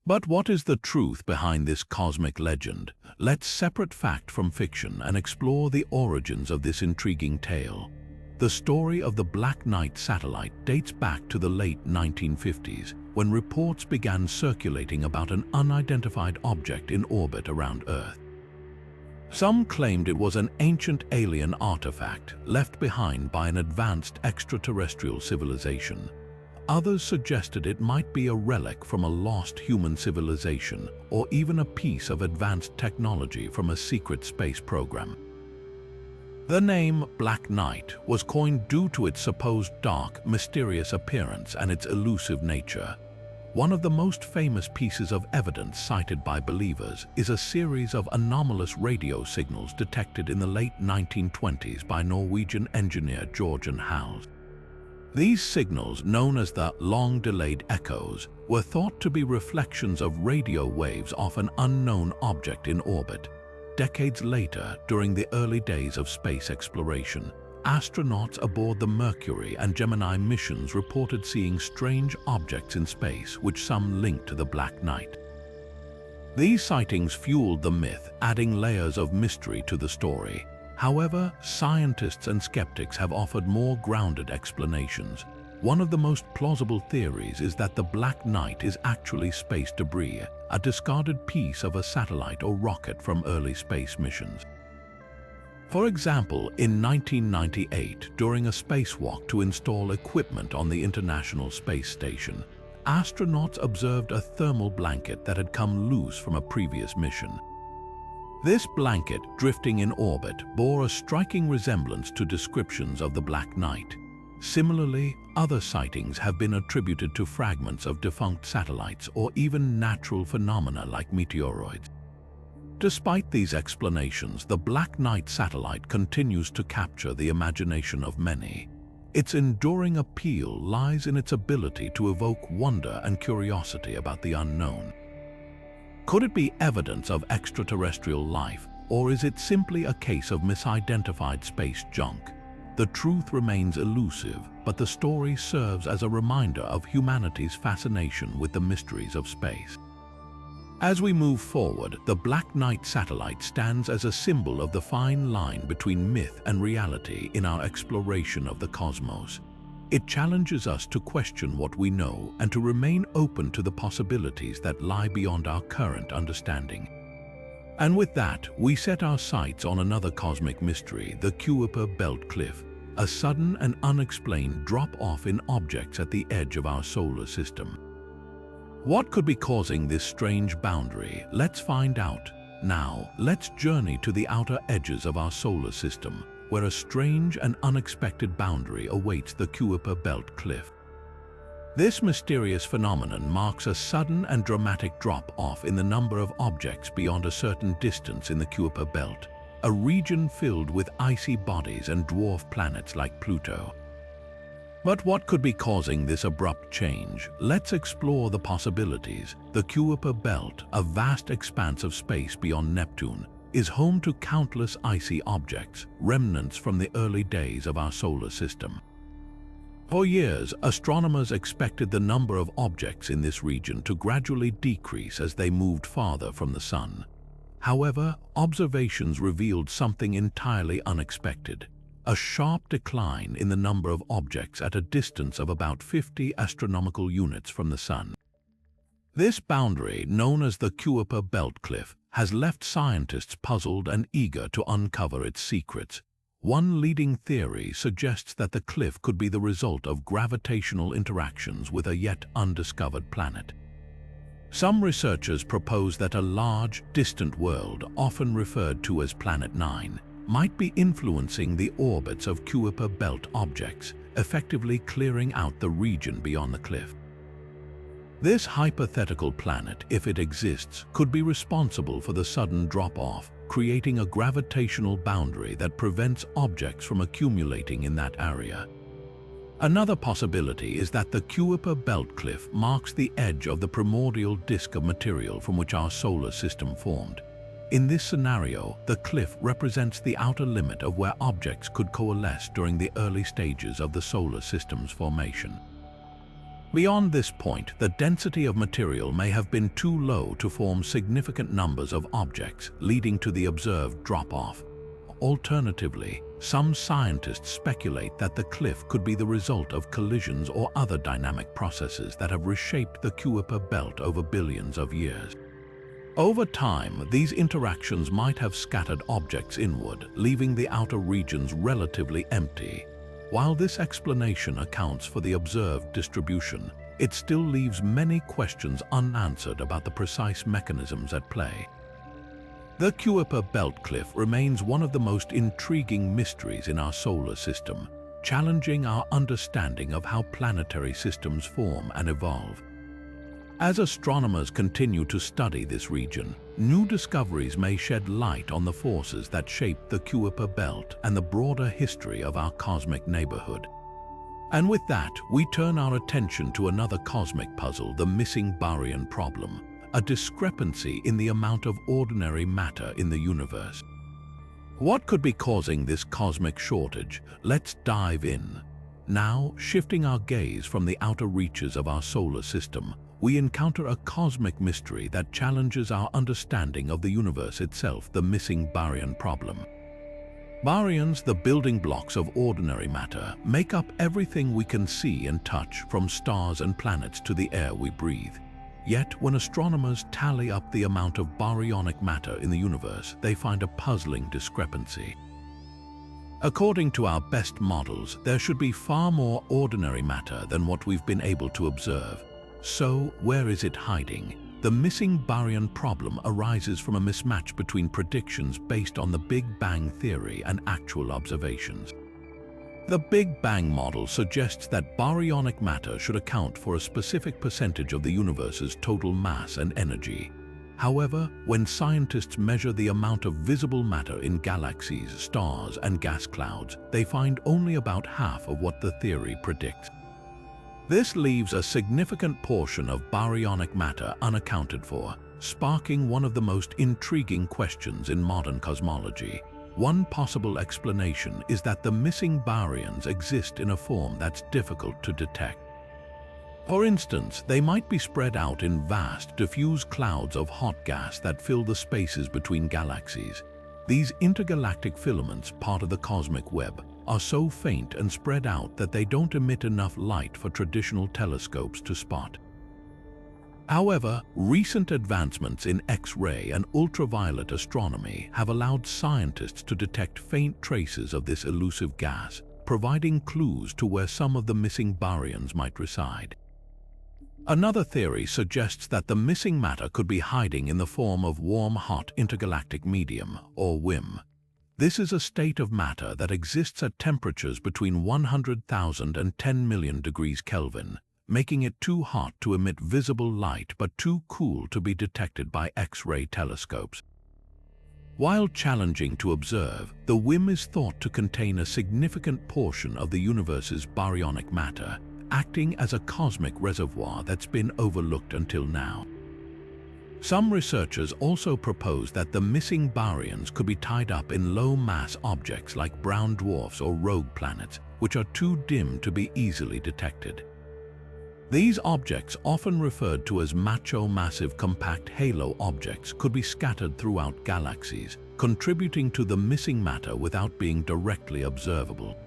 But what is the truth behind this cosmic legend? Let's separate fact from fiction and explore the origins of this intriguing tale. The story of the Black Knight satellite dates back to the late 1950s, when reports began circulating about an unidentified object in orbit around Earth. Some claimed it was an ancient alien artifact left behind by an advanced extraterrestrial civilization. Others suggested it might be a relic from a lost human civilization, or even a piece of advanced technology from a secret space program. The name Black Knight was coined due to its supposed dark, mysterious appearance and its elusive nature. One of the most famous pieces of evidence cited by believers is a series of anomalous radio signals detected in the late 1920s by Norwegian engineer Jørgen Hals. These signals, known as the long-delayed echoes, were thought to be reflections of radio waves off an unknown object in orbit. Decades later, during the early days of space exploration, astronauts aboard the Mercury and Gemini missions reported seeing strange objects in space, which some linked to the Black Knight. These sightings fueled the myth, adding layers of mystery to the story. However, scientists and skeptics have offered more grounded explanations. One of the most plausible theories is that the Black Knight is actually space debris, a discarded piece of a satellite or rocket from early space missions. For example, in 1998, during a spacewalk to install equipment on the International Space Station, astronauts observed a thermal blanket that had come loose from a previous mission. This blanket, drifting in orbit, bore a striking resemblance to descriptions of the Black Knight. Similarly, other sightings have been attributed to fragments of defunct satellites or even natural phenomena like meteoroids. Despite these explanations, the Black Knight satellite continues to capture the imagination of many. Its enduring appeal lies in its ability to evoke wonder and curiosity about the unknown. Could it be evidence of extraterrestrial life, or is it simply a case of misidentified space junk? The truth remains elusive, but the story serves as a reminder of humanity's fascination with the mysteries of space. As we move forward, the Black Knight satellite stands as a symbol of the fine line between myth and reality in our exploration of the cosmos. It challenges us to question what we know and to remain open to the possibilities that lie beyond our current understanding. And with that, we set our sights on another cosmic mystery, the Kuiper Belt Cliff, a sudden and unexplained drop-off in objects at the edge of our solar system. What could be causing this strange boundary? Let's find out. Now, let's journey to the outer edges of our solar system, where a strange and unexpected boundary awaits the Kuiper Belt Cliff. This mysterious phenomenon marks a sudden and dramatic drop-off in the number of objects beyond a certain distance in the Kuiper Belt, a region filled with icy bodies and dwarf planets like Pluto. But what could be causing this abrupt change? Let's explore the possibilities. The Kuiper Belt, a vast expanse of space beyond Neptune, is home to countless icy objects, remnants from the early days of our solar system. For years, astronomers expected the number of objects in this region to gradually decrease as they moved farther from the Sun. However, observations revealed something entirely unexpected: a sharp decline in the number of objects at a distance of about 50 astronomical units from the Sun. This boundary, known as the Kuiper Belt Cliff, has left scientists puzzled and eager to uncover its secrets. One leading theory suggests that the cliff could be the result of gravitational interactions with a yet undiscovered planet. Some researchers propose that a large, distant world, often referred to as Planet 9, might be influencing the orbits of Kuiper Belt objects, effectively clearing out the region beyond the cliff. This hypothetical planet, if it exists, could be responsible for the sudden drop-off, creating a gravitational boundary that prevents objects from accumulating in that area. Another possibility is that the Kuiper Belt Cliff marks the edge of the primordial disk of material from which our solar system formed. In this scenario, the cliff represents the outer limit of where objects could coalesce during the early stages of the solar system's formation. Beyond this point, the density of material may have been too low to form significant numbers of objects, leading to the observed drop-off. Alternatively, some scientists speculate that the cliff could be the result of collisions or other dynamic processes that have reshaped the Kuiper Belt over billions of years. Over time, these interactions might have scattered objects inward, leaving the outer regions relatively empty. While this explanation accounts for the observed distribution, it still leaves many questions unanswered about the precise mechanisms at play. The Kuiper Belt Cliff remains one of the most intriguing mysteries in our solar system, challenging our understanding of how planetary systems form and evolve. As astronomers continue to study this region, new discoveries may shed light on the forces that shape the Kuiper Belt and the broader history of our cosmic neighborhood. And with that, we turn our attention to another cosmic puzzle, the missing baryon problem, a discrepancy in the amount of ordinary matter in the universe. What could be causing this cosmic shortage? Let's dive in. Now, shifting our gaze from the outer reaches of our solar system, we encounter a cosmic mystery that challenges our understanding of the universe itself, the missing baryon problem. Baryons, the building blocks of ordinary matter, make up everything we can see and touch, from stars and planets to the air we breathe. Yet, when astronomers tally up the amount of baryonic matter in the universe, they find a puzzling discrepancy. According to our best models, there should be far more ordinary matter than what we've been able to observe. So, where is it hiding? The missing baryon problem arises from a mismatch between predictions based on the Big Bang theory and actual observations. The Big Bang model suggests that baryonic matter should account for a specific percentage of the universe's total mass and energy. However, when scientists measure the amount of visible matter in galaxies, stars, and gas clouds, they find only about half of what the theory predicts. This leaves a significant portion of baryonic matter unaccounted for, sparking one of the most intriguing questions in modern cosmology. One possible explanation is that the missing baryons exist in a form that's difficult to detect. For instance, they might be spread out in vast, diffuse clouds of hot gas that fill the spaces between galaxies. These intergalactic filaments, part of the cosmic web, are so faint and spread out that they don't emit enough light for traditional telescopes to spot. However, recent advancements in X-ray and ultraviolet astronomy have allowed scientists to detect faint traces of this elusive gas, providing clues to where some of the missing baryons might reside. Another theory suggests that the missing matter could be hiding in the form of warm-hot intergalactic medium, or WIM. This is a state of matter that exists at temperatures between 100,000 and 10 million degrees Kelvin, making it too hot to emit visible light but too cool to be detected by X-ray telescopes. While challenging to observe, the WIM is thought to contain a significant portion of the universe's baryonic matter, acting as a cosmic reservoir that's been overlooked until now. Some researchers also propose that the missing baryons could be tied up in low-mass objects like brown dwarfs or rogue planets, which are too dim to be easily detected. These objects, often referred to as massive compact halo objects, could be scattered throughout galaxies, contributing to the missing matter without being directly observable.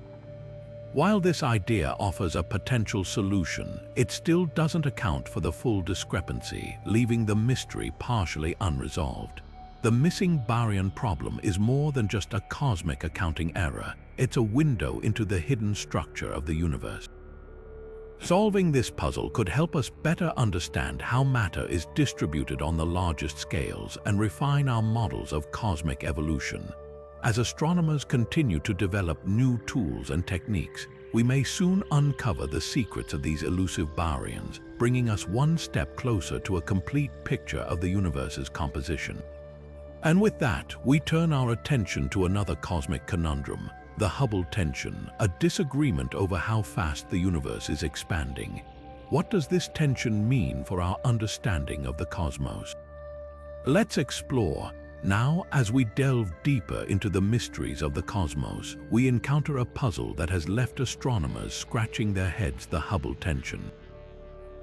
While this idea offers a potential solution, it still doesn't account for the full discrepancy, leaving the mystery partially unresolved. The missing baryon problem is more than just a cosmic accounting error. It's a window into the hidden structure of the universe. Solving this puzzle could help us better understand how matter is distributed on the largest scales and refine our models of cosmic evolution. As astronomers continue to develop new tools and techniques, we may soon uncover the secrets of these elusive baryons, bringing us one step closer to a complete picture of the universe's composition. And with that, we turn our attention to another cosmic conundrum, the Hubble tension, a disagreement over how fast the universe is expanding. What does this tension mean for our understanding of the cosmos? Let's explore. Now, as we delve deeper into the mysteries of the cosmos, we encounter a puzzle that has left astronomers scratching their heads: the Hubble tension.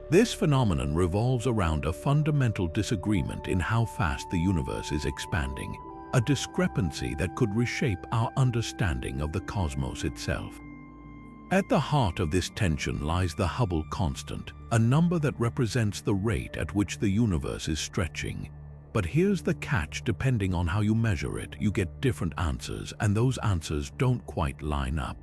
This phenomenon revolves around a fundamental disagreement in how fast the universe is expanding, a discrepancy that could reshape our understanding of the cosmos itself. At the heart of this tension lies the Hubble constant, a number that represents the rate at which the universe is stretching. But here's the catch: depending on how you measure it, you get different answers, and those answers don't quite line up.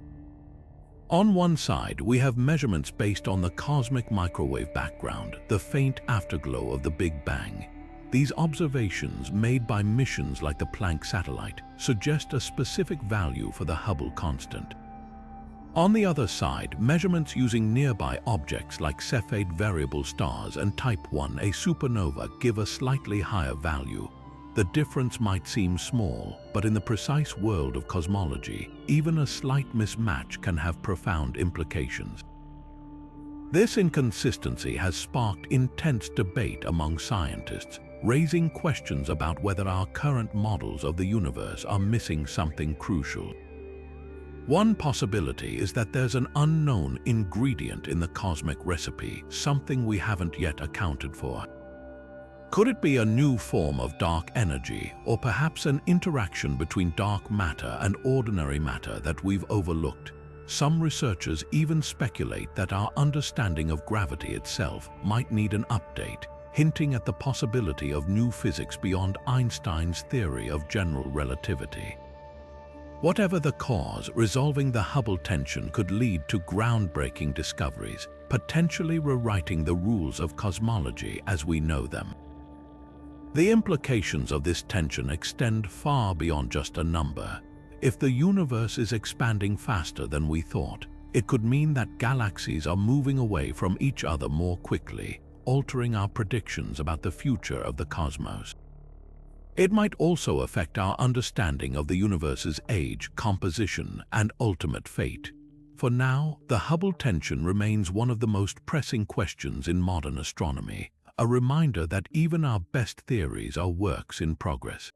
On one side, we have measurements based on the cosmic microwave background, the faint afterglow of the Big Bang. These observations, made by missions like the Planck satellite, suggest a specific value for the Hubble constant. On the other side, measurements using nearby objects like Cepheid variable stars and Type 1a supernova give a slightly higher value. The difference might seem small, but in the precise world of cosmology, even a slight mismatch can have profound implications. This inconsistency has sparked intense debate among scientists, raising questions about whether our current models of the universe are missing something crucial. One possibility is that there's an unknown ingredient in the cosmic recipe, something we haven't yet accounted for. Could it be a new form of dark energy, or perhaps an interaction between dark matter and ordinary matter that we've overlooked? Some researchers even speculate that our understanding of gravity itself might need an update, hinting at the possibility of new physics beyond Einstein's theory of general relativity. Whatever the cause, resolving the Hubble tension could lead to groundbreaking discoveries, potentially rewriting the rules of cosmology as we know them. The implications of this tension extend far beyond just a number. If the universe is expanding faster than we thought, it could mean that galaxies are moving away from each other more quickly, altering our predictions about the future of the cosmos. It might also affect our understanding of the universe's age, composition, and ultimate fate. For now, the Hubble tension remains one of the most pressing questions in modern astronomy, a reminder that even our best theories are works in progress.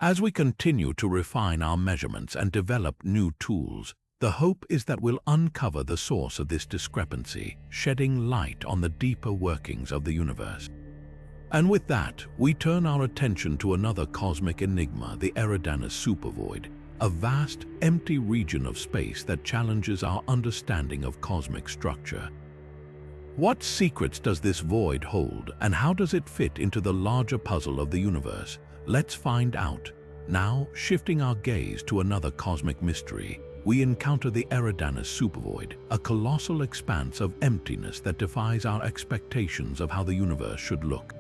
As we continue to refine our measurements and develop new tools, the hope is that we'll uncover the source of this discrepancy, shedding light on the deeper workings of the universe. And with that, we turn our attention to another cosmic enigma, the Eridanus supervoid, a vast, empty region of space that challenges our understanding of cosmic structure. What secrets does this void hold, and how does it fit into the larger puzzle of the universe? Let's find out. Now, shifting our gaze to another cosmic mystery, we encounter the Eridanus supervoid, a colossal expanse of emptiness that defies our expectations of how the universe should look.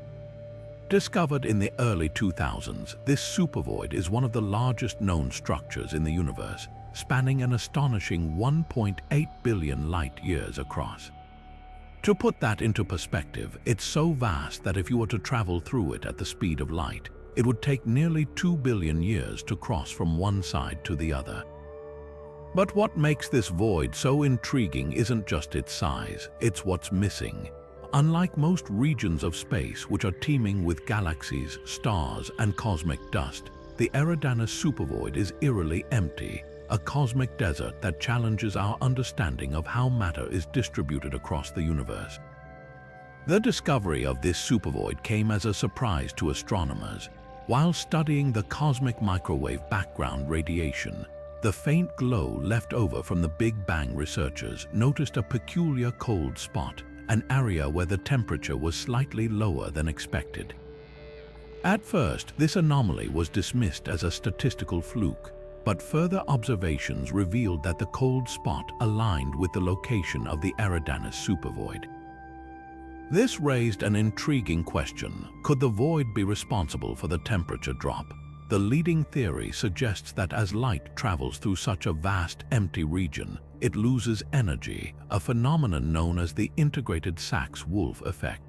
Discovered in the early 2000s, this supervoid is one of the largest known structures in the universe, spanning an astonishing 1.8 billion light-years across. To put that into perspective, it's so vast that if you were to travel through it at the speed of light, it would take nearly 2 billion years to cross from one side to the other. But what makes this void so intriguing isn't just its size, it's what's missing. Unlike most regions of space which are teeming with galaxies, stars, and cosmic dust, the Eridanus supervoid is eerily empty, a cosmic desert that challenges our understanding of how matter is distributed across the universe. The discovery of this supervoid came as a surprise to astronomers. While studying the cosmic microwave background radiation, the faint glow left over from the Big Bang, researchers noticed a peculiar cold spot, an area where the temperature was slightly lower than expected. At first, this anomaly was dismissed as a statistical fluke, but further observations revealed that the cold spot aligned with the location of the Eridanus supervoid. This raised an intriguing question: could the void be responsible for the temperature drop? The leading theory suggests that as light travels through such a vast, empty region, it loses energy, a phenomenon known as the integrated Sachs-Wolf effect.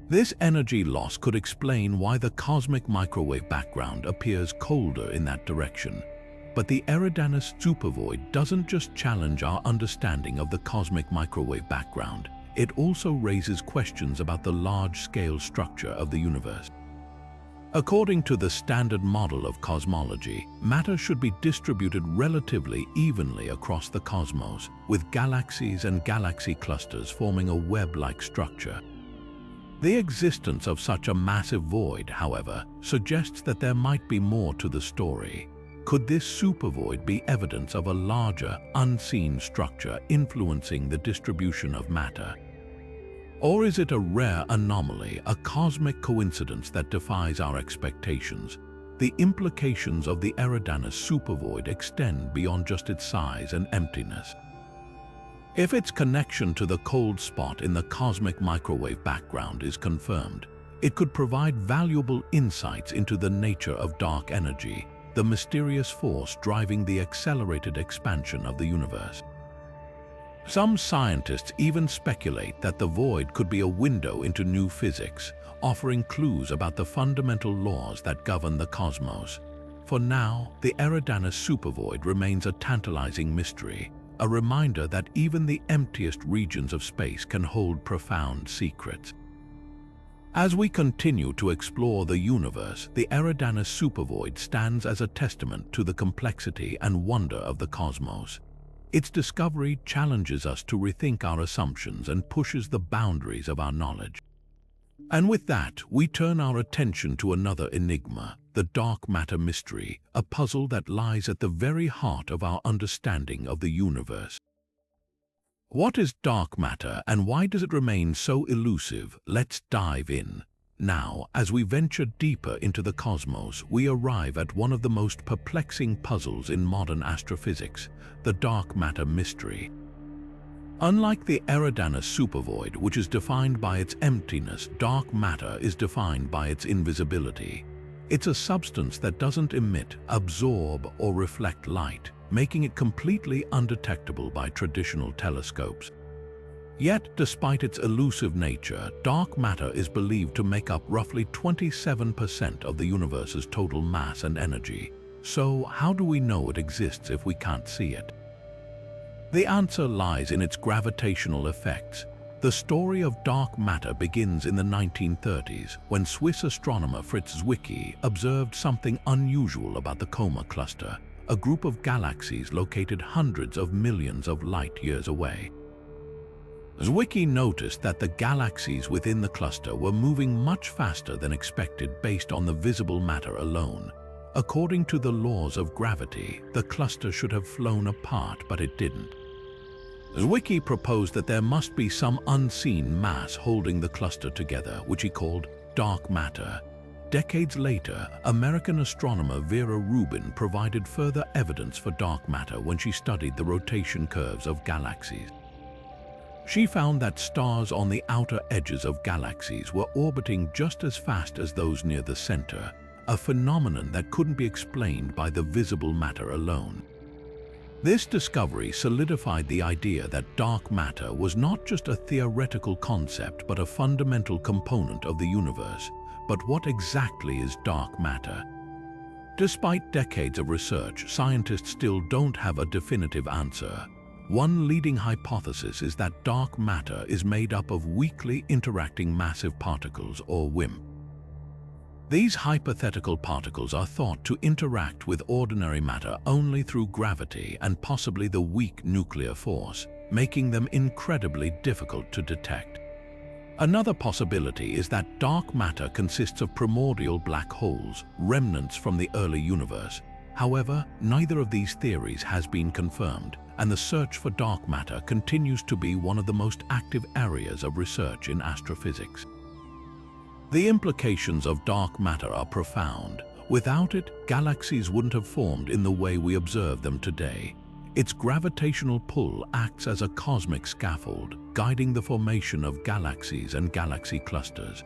This energy loss could explain why the cosmic microwave background appears colder in that direction. But the Eridanus supervoid doesn't just challenge our understanding of the cosmic microwave background, it also raises questions about the large-scale structure of the universe. According to the standard model of cosmology, matter should be distributed relatively evenly across the cosmos, with galaxies and galaxy clusters forming a web-like structure. The existence of such a massive void, however, suggests that there might be more to the story. Could this supervoid be evidence of a larger, unseen structure influencing the distribution of matter? Or is it a rare anomaly, a cosmic coincidence that defies our expectations? The implications of the Eridanus supervoid extend beyond just its size and emptiness. If its connection to the cold spot in the cosmic microwave background is confirmed, it could provide valuable insights into the nature of dark energy, the mysterious force driving the accelerated expansion of the universe. Some scientists even speculate that the void could be a window into new physics, offering clues about the fundamental laws that govern the cosmos. For now, the Eridanus supervoid remains a tantalizing mystery, a reminder that even the emptiest regions of space can hold profound secrets. As we continue to explore the universe, the Eridanus supervoid stands as a testament to the complexity and wonder of the cosmos. Its discovery challenges us to rethink our assumptions and pushes the boundaries of our knowledge. And with that, we turn our attention to another enigma, the dark matter mystery, a puzzle that lies at the very heart of our understanding of the universe. What is dark matter and why does it remain so elusive? Let's dive in. Now, as we venture deeper into the cosmos, we arrive at one of the most perplexing puzzles in modern astrophysics, the dark matter mystery. Unlike the Eridanus supervoid, which is defined by its emptiness, dark matter is defined by its invisibility. It's a substance that doesn't emit, absorb, or reflect light, making it completely undetectable by traditional telescopes. Yet, despite its elusive nature, dark matter is believed to make up roughly 27% of the universe's total mass and energy. So, how do we know it exists if we can't see it? The answer lies in its gravitational effects. The story of dark matter begins in the 1930s, when Swiss astronomer Fritz Zwicky observed something unusual about the Coma cluster, a group of galaxies located hundreds of millions of light-years away. Zwicky noticed that the galaxies within the cluster were moving much faster than expected based on the visible matter alone. According to the laws of gravity, the cluster should have flown apart, but it didn't. Zwicky proposed that there must be some unseen mass holding the cluster together, which he called dark matter. Decades later, American astronomer Vera Rubin provided further evidence for dark matter when she studied the rotation curves of galaxies. She found that stars on the outer edges of galaxies were orbiting just as fast as those near the center, a phenomenon that couldn't be explained by the visible matter alone. This discovery solidified the idea that dark matter was not just a theoretical concept but a fundamental component of the universe. But what exactly is dark matter? Despite decades of research, scientists still don't have a definitive answer. One leading hypothesis is that dark matter is made up of weakly interacting massive particles, or WIMP. These hypothetical particles are thought to interact with ordinary matter only through gravity and possibly the weak nuclear force, making them incredibly difficult to detect. Another possibility is that dark matter consists of primordial black holes, remnants from the early universe. However, neither of these theories has been confirmed, and the search for dark matter continues to be one of the most active areas of research in astrophysics. The implications of dark matter are profound. Without it, galaxies wouldn't have formed in the way we observe them today. Its gravitational pull acts as a cosmic scaffold, guiding the formation of galaxies and galaxy clusters.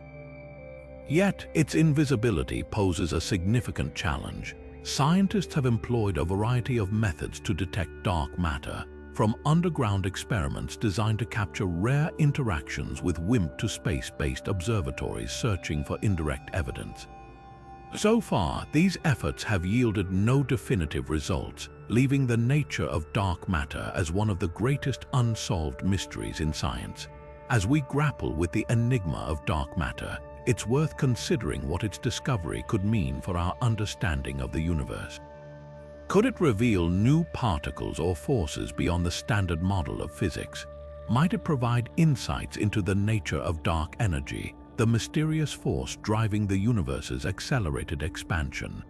Yet, its invisibility poses a significant challenge. Scientists have employed a variety of methods to detect dark matter, from underground experiments designed to capture rare interactions with WIMP to space-based observatories searching for indirect evidence. So far, these efforts have yielded no definitive results, leaving the nature of dark matter as one of the greatest unsolved mysteries in science. As we grapple with the enigma of dark matter, it's worth considering what its discovery could mean for our understanding of the universe. Could it reveal new particles or forces beyond the standard model of physics? Might it provide insights into the nature of dark energy, the mysterious force driving the universe's accelerated expansion?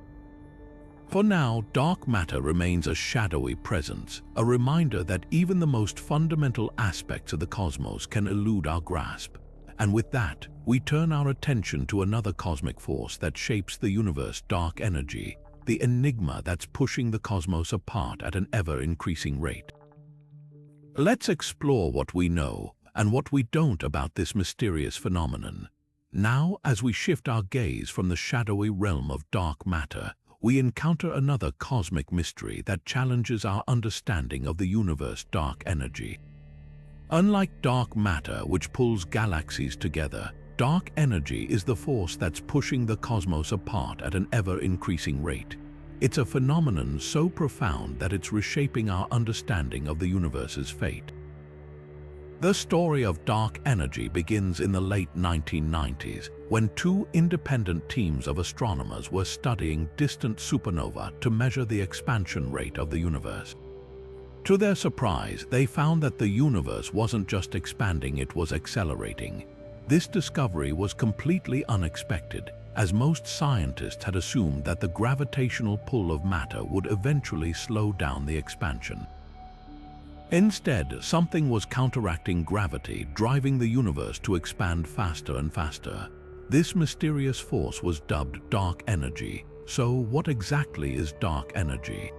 For now, dark matter remains a shadowy presence, a reminder that even the most fundamental aspects of the cosmos can elude our grasp. And with that, we turn our attention to another cosmic force that shapes the universe: dark energy, the enigma that's pushing the cosmos apart at an ever-increasing rate. Let's explore what we know and what we don't about this mysterious phenomenon. Now, as we shift our gaze from the shadowy realm of dark matter, we encounter another cosmic mystery that challenges our understanding of the universe: dark energy. Unlike dark matter, which pulls galaxies together, dark energy is the force that's pushing the cosmos apart at an ever-increasing rate. It's a phenomenon so profound that it's reshaping our understanding of the universe's fate. The story of dark energy begins in the late 1990s, when two independent teams of astronomers were studying distant supernova to measure the expansion rate of the universe. To their surprise, they found that the universe wasn't just expanding, it was accelerating. This discovery was completely unexpected, as most scientists had assumed that the gravitational pull of matter would eventually slow down the expansion. Instead, something was counteracting gravity, driving the universe to expand faster and faster. This mysterious force was dubbed dark energy. So, what exactly is dark energy?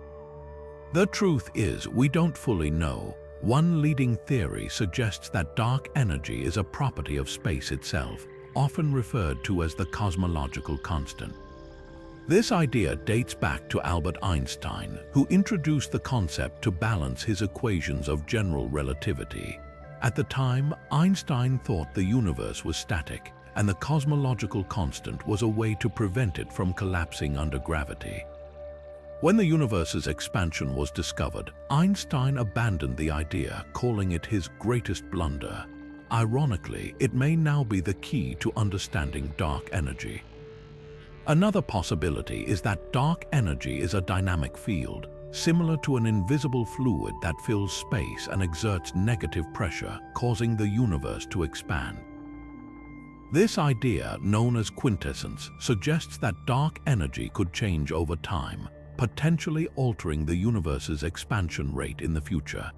The truth is, we don't fully know. One leading theory suggests that dark energy is a property of space itself, often referred to as the cosmological constant. This idea dates back to Albert Einstein, who introduced the concept to balance his equations of general relativity. At the time, Einstein thought the universe was static, and the cosmological constant was a way to prevent it from collapsing under gravity. When the universe's expansion was discovered, Einstein abandoned the idea, calling it his greatest blunder. Ironically, it may now be the key to understanding dark energy. Another possibility is that dark energy is a dynamic field, similar to an invisible fluid that fills space and exerts negative pressure, causing the universe to expand. This idea, known as quintessence, suggests that dark energy could change over time, potentially altering the universe's expansion rate in the future.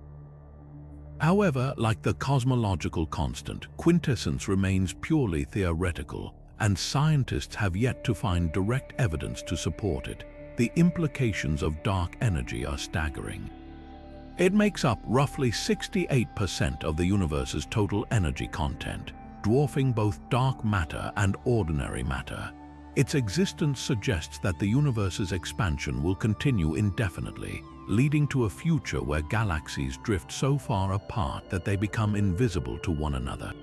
However, like the cosmological constant, quintessence remains purely theoretical, and scientists have yet to find direct evidence to support it. The implications of dark energy are staggering. It makes up roughly 68% of the universe's total energy content, dwarfing both dark matter and ordinary matter. Its existence suggests that the universe's expansion will continue indefinitely, leading to a future where galaxies drift so far apart that they become invisible to one another.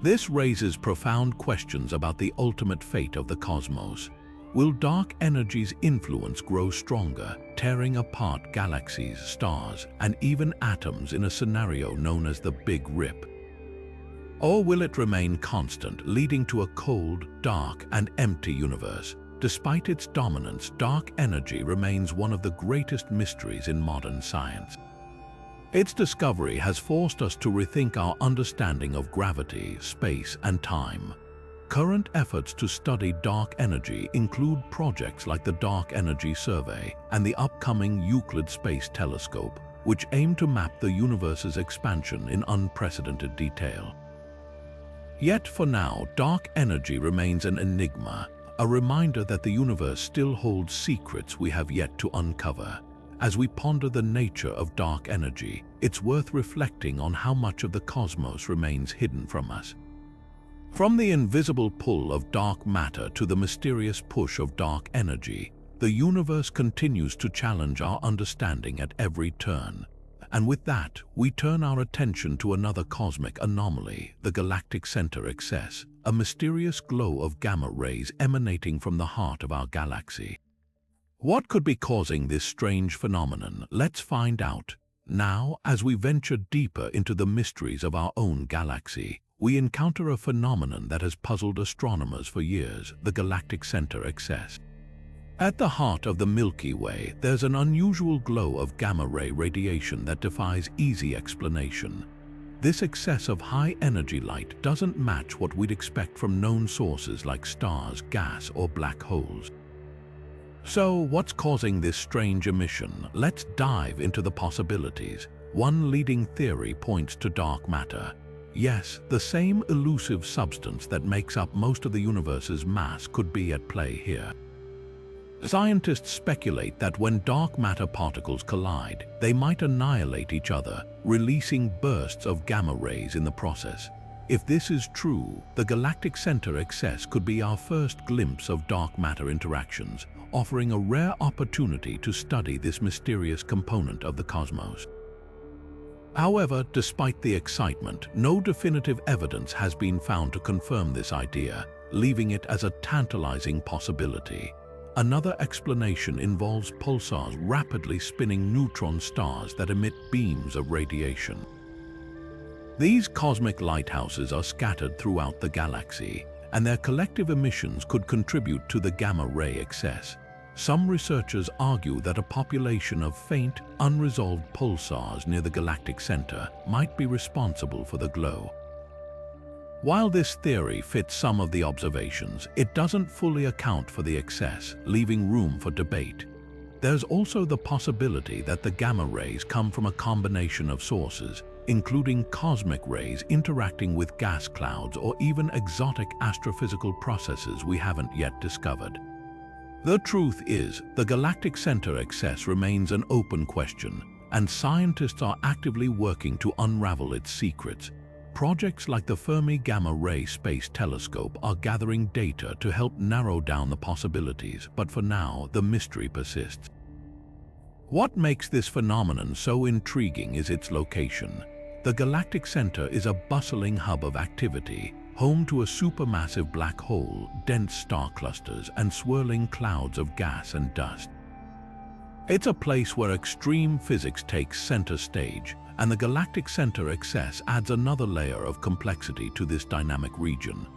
This raises profound questions about the ultimate fate of the cosmos. Will dark energy's influence grow stronger, tearing apart galaxies, stars, and even atoms in a scenario known as the Big Rip? Or will it remain constant, leading to a cold, dark, and empty universe? Despite its dominance, dark energy remains one of the greatest mysteries in modern science. Its discovery has forced us to rethink our understanding of gravity, space, and time. Current efforts to study dark energy include projects like the Dark Energy Survey and the upcoming Euclid Space Telescope, which aim to map the universe's expansion in unprecedented detail. Yet for now, dark energy remains an enigma, a reminder that the universe still holds secrets we have yet to uncover. As we ponder the nature of dark energy, it's worth reflecting on how much of the cosmos remains hidden from us. From the invisible pull of dark matter to the mysterious push of dark energy, the universe continues to challenge our understanding at every turn. And with that, we turn our attention to another cosmic anomaly, the galactic center excess, a mysterious glow of gamma rays emanating from the heart of our galaxy. What could be causing this strange phenomenon? Let's find out. Now, as we venture deeper into the mysteries of our own galaxy, we encounter a phenomenon that has puzzled astronomers for years, the galactic center excess. At the heart of the Milky Way, there's an unusual glow of gamma-ray radiation that defies easy explanation. This excess of high-energy light doesn't match what we'd expect from known sources like stars, gas, or black holes. So, what's causing this strange emission? Let's dive into the possibilities. One leading theory points to dark matter. Yes, the same elusive substance that makes up most of the universe's mass could be at play here. Scientists speculate that when dark matter particles collide, they might annihilate each other, releasing bursts of gamma rays in the process. If this is true, the galactic center excess could be our first glimpse of dark matter interactions, offering a rare opportunity to study this mysterious component of the cosmos. However, despite the excitement, no definitive evidence has been found to confirm this idea, leaving it as a tantalizing possibility. Another explanation involves pulsars rapidly spinning neutron stars that emit beams of radiation. These cosmic lighthouses are scattered throughout the galaxy, and their collective emissions could contribute to the gamma-ray excess. Some researchers argue that a population of faint, unresolved pulsars near the galactic center might be responsible for the glow. While this theory fits some of the observations, it doesn't fully account for the excess, leaving room for debate. There's also the possibility that the gamma rays come from a combination of sources, including cosmic rays interacting with gas clouds or even exotic astrophysical processes we haven't yet discovered. The truth is, the galactic center excess remains an open question, and scientists are actively working to unravel its secrets. Projects like the Fermi Gamma-Ray Space Telescope are gathering data to help narrow down the possibilities, but for now, the mystery persists. What makes this phenomenon so intriguing is its location. The galactic center is a bustling hub of activity, home to a supermassive black hole, dense star clusters, and swirling clouds of gas and dust. It's a place where extreme physics takes center stage, and the galactic center excess adds another layer of complexity to this dynamic region.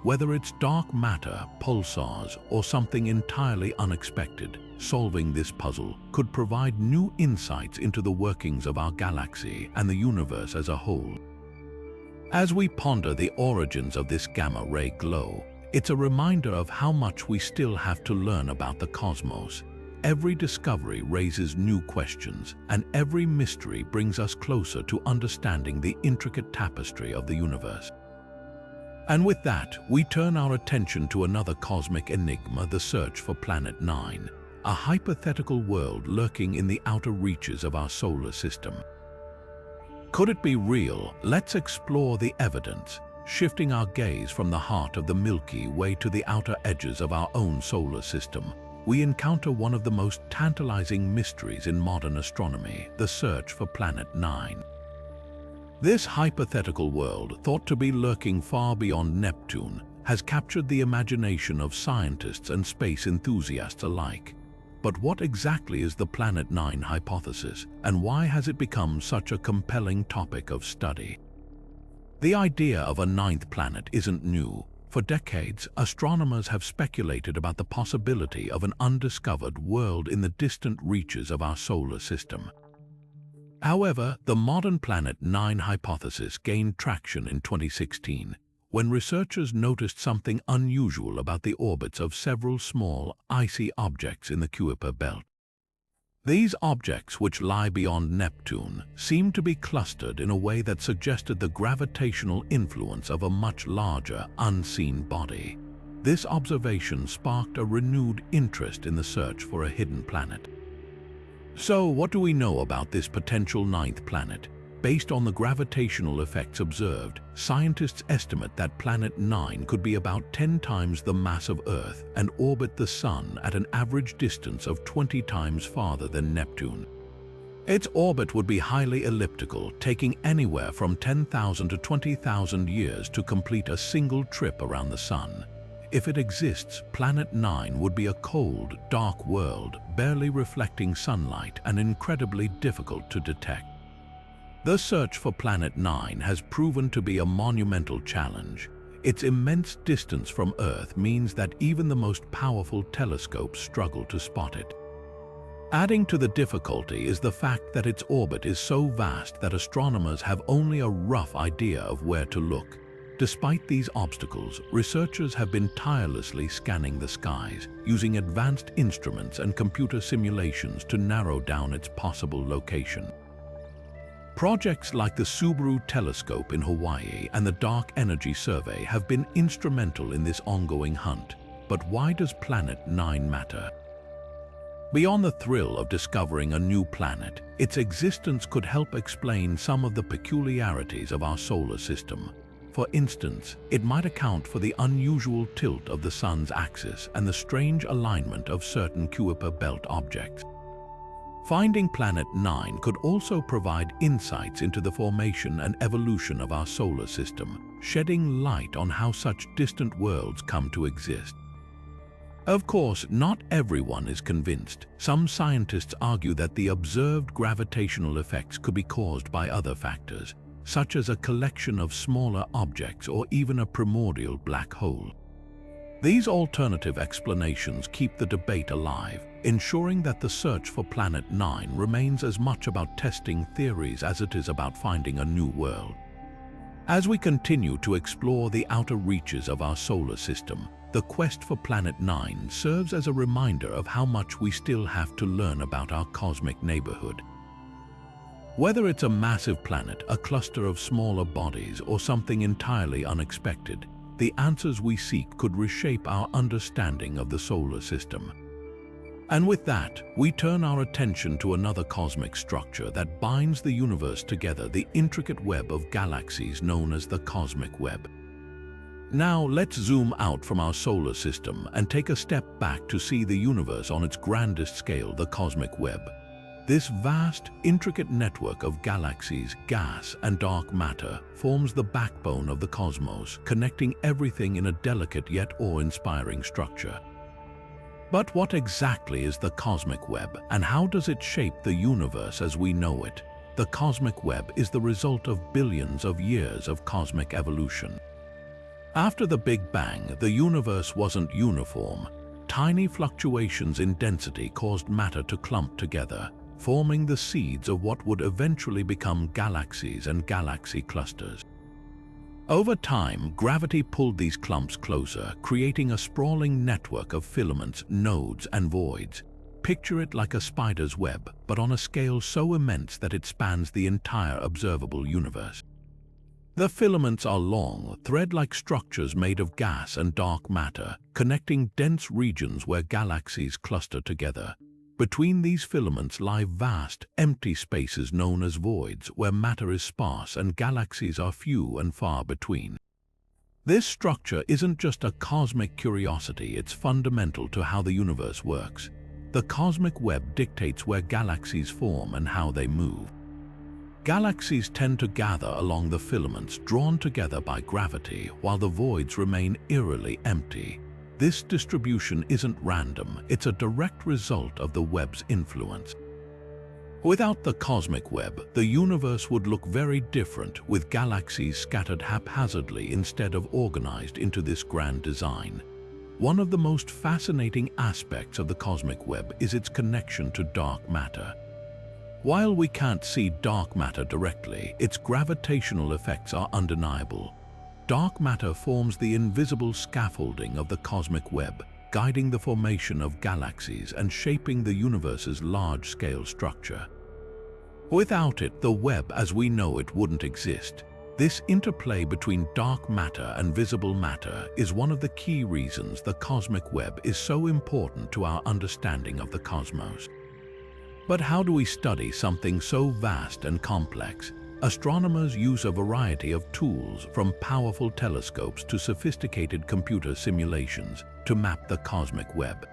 Whether it's dark matter, pulsars, or something entirely unexpected, solving this puzzle could provide new insights into the workings of our galaxy and the universe as a whole. As we ponder the origins of this gamma-ray glow, it's a reminder of how much we still have to learn about the cosmos. Every discovery raises new questions, and every mystery brings us closer to understanding the intricate tapestry of the universe. And with that, we turn our attention to another cosmic enigma, the search for Planet 9, a hypothetical world lurking in the outer reaches of our solar system. Could it be real? Let's explore the evidence, shifting our gaze from the heart of the Milky Way to the outer edges of our own solar system. We encounter one of the most tantalizing mysteries in modern astronomy, the search for Planet 9. This hypothetical world, thought to be lurking far beyond Neptune, has captured the imagination of scientists and space enthusiasts alike. But what exactly is the Planet 9 hypothesis, and why has it become such a compelling topic of study? The idea of a ninth planet isn't new. For decades, astronomers have speculated about the possibility of an undiscovered world in the distant reaches of our solar system. However, the modern Planet 9 hypothesis gained traction in 2016, when researchers noticed something unusual about the orbits of several small, icy objects in the Kuiper belt. These objects, which lie beyond Neptune, seemed to be clustered in a way that suggested the gravitational influence of a much larger, unseen body. This observation sparked a renewed interest in the search for a hidden planet. So, what do we know about this potential ninth planet? Based on the gravitational effects observed, scientists estimate that Planet 9 could be about 10 times the mass of Earth and orbit the Sun at an average distance of 20 times farther than Neptune. Its orbit would be highly elliptical, taking anywhere from 10,000 to 20,000 years to complete a single trip around the Sun. If it exists, Planet 9 would be a cold, dark world, barely reflecting sunlight and incredibly difficult to detect. The search for Planet 9 has proven to be a monumental challenge. Its immense distance from Earth means that even the most powerful telescopes struggle to spot it. Adding to the difficulty is the fact that its orbit is so vast that astronomers have only a rough idea of where to look. Despite these obstacles, researchers have been tirelessly scanning the skies, using advanced instruments and computer simulations to narrow down its possible location. Projects like the Subaru telescope in Hawaii and the Dark Energy Survey have been instrumental in this ongoing hunt. But why does Planet 9 matter? Beyond the thrill of discovering a new planet, its existence could help explain some of the peculiarities of our solar system. For instance, it might account for the unusual tilt of the Sun's axis and the strange alignment of certain Kuiper belt objects. Finding Planet 9 could also provide insights into the formation and evolution of our solar system, shedding light on how such distant worlds come to exist. Of course, not everyone is convinced. Some scientists argue that the observed gravitational effects could be caused by other factors, such as a collection of smaller objects or even a primordial black hole. These alternative explanations keep the debate alive, ensuring that the search for Planet 9 remains as much about testing theories as it is about finding a new world. As we continue to explore the outer reaches of our solar system, the quest for Planet 9 serves as a reminder of how much we still have to learn about our cosmic neighborhood. Whether it's a massive planet, a cluster of smaller bodies, or something entirely unexpected, the answers we seek could reshape our understanding of the solar system. And with that, we turn our attention to another cosmic structure that binds the universe together, the intricate web of galaxies known as the cosmic web. Now let's zoom out from our solar system and take a step back to see the universe on its grandest scale, the cosmic web. This vast, intricate network of galaxies, gas, and dark matter forms the backbone of the cosmos, connecting everything in a delicate yet awe-inspiring structure. But what exactly is the cosmic web, and how does it shape the universe as we know it? The cosmic web is the result of billions of years of cosmic evolution. After the Big Bang, the universe wasn't uniform. Tiny fluctuations in density caused matter to clump together, forming the seeds of what would eventually become galaxies and galaxy clusters. Over time, gravity pulled these clumps closer, creating a sprawling network of filaments, nodes, and voids. Picture it like a spider's web, but on a scale so immense that it spans the entire observable universe. The filaments are long, thread-like structures made of gas and dark matter, connecting dense regions where galaxies cluster together. Between these filaments lie vast, empty spaces known as voids, where matter is sparse and galaxies are few and far between. This structure isn't just a cosmic curiosity, it's fundamental to how the universe works. The cosmic web dictates where galaxies form and how they move. Galaxies tend to gather along the filaments, drawn together by gravity, while the voids remain eerily empty. This distribution isn't random, it's a direct result of the web's influence. Without the cosmic web, the universe would look very different, with galaxies scattered haphazardly instead of organized into this grand design. One of the most fascinating aspects of the cosmic web is its connection to dark matter. While we can't see dark matter directly, its gravitational effects are undeniable. Dark matter forms the invisible scaffolding of the cosmic web, guiding the formation of galaxies and shaping the universe's large-scale structure. Without it, the web as we know it wouldn't exist. This interplay between dark matter and visible matter is one of the key reasons the cosmic web is so important to our understanding of the cosmos. But how do we study something so vast and complex? Astronomers use a variety of tools, from powerful telescopes to sophisticated computer simulations, to map the cosmic web.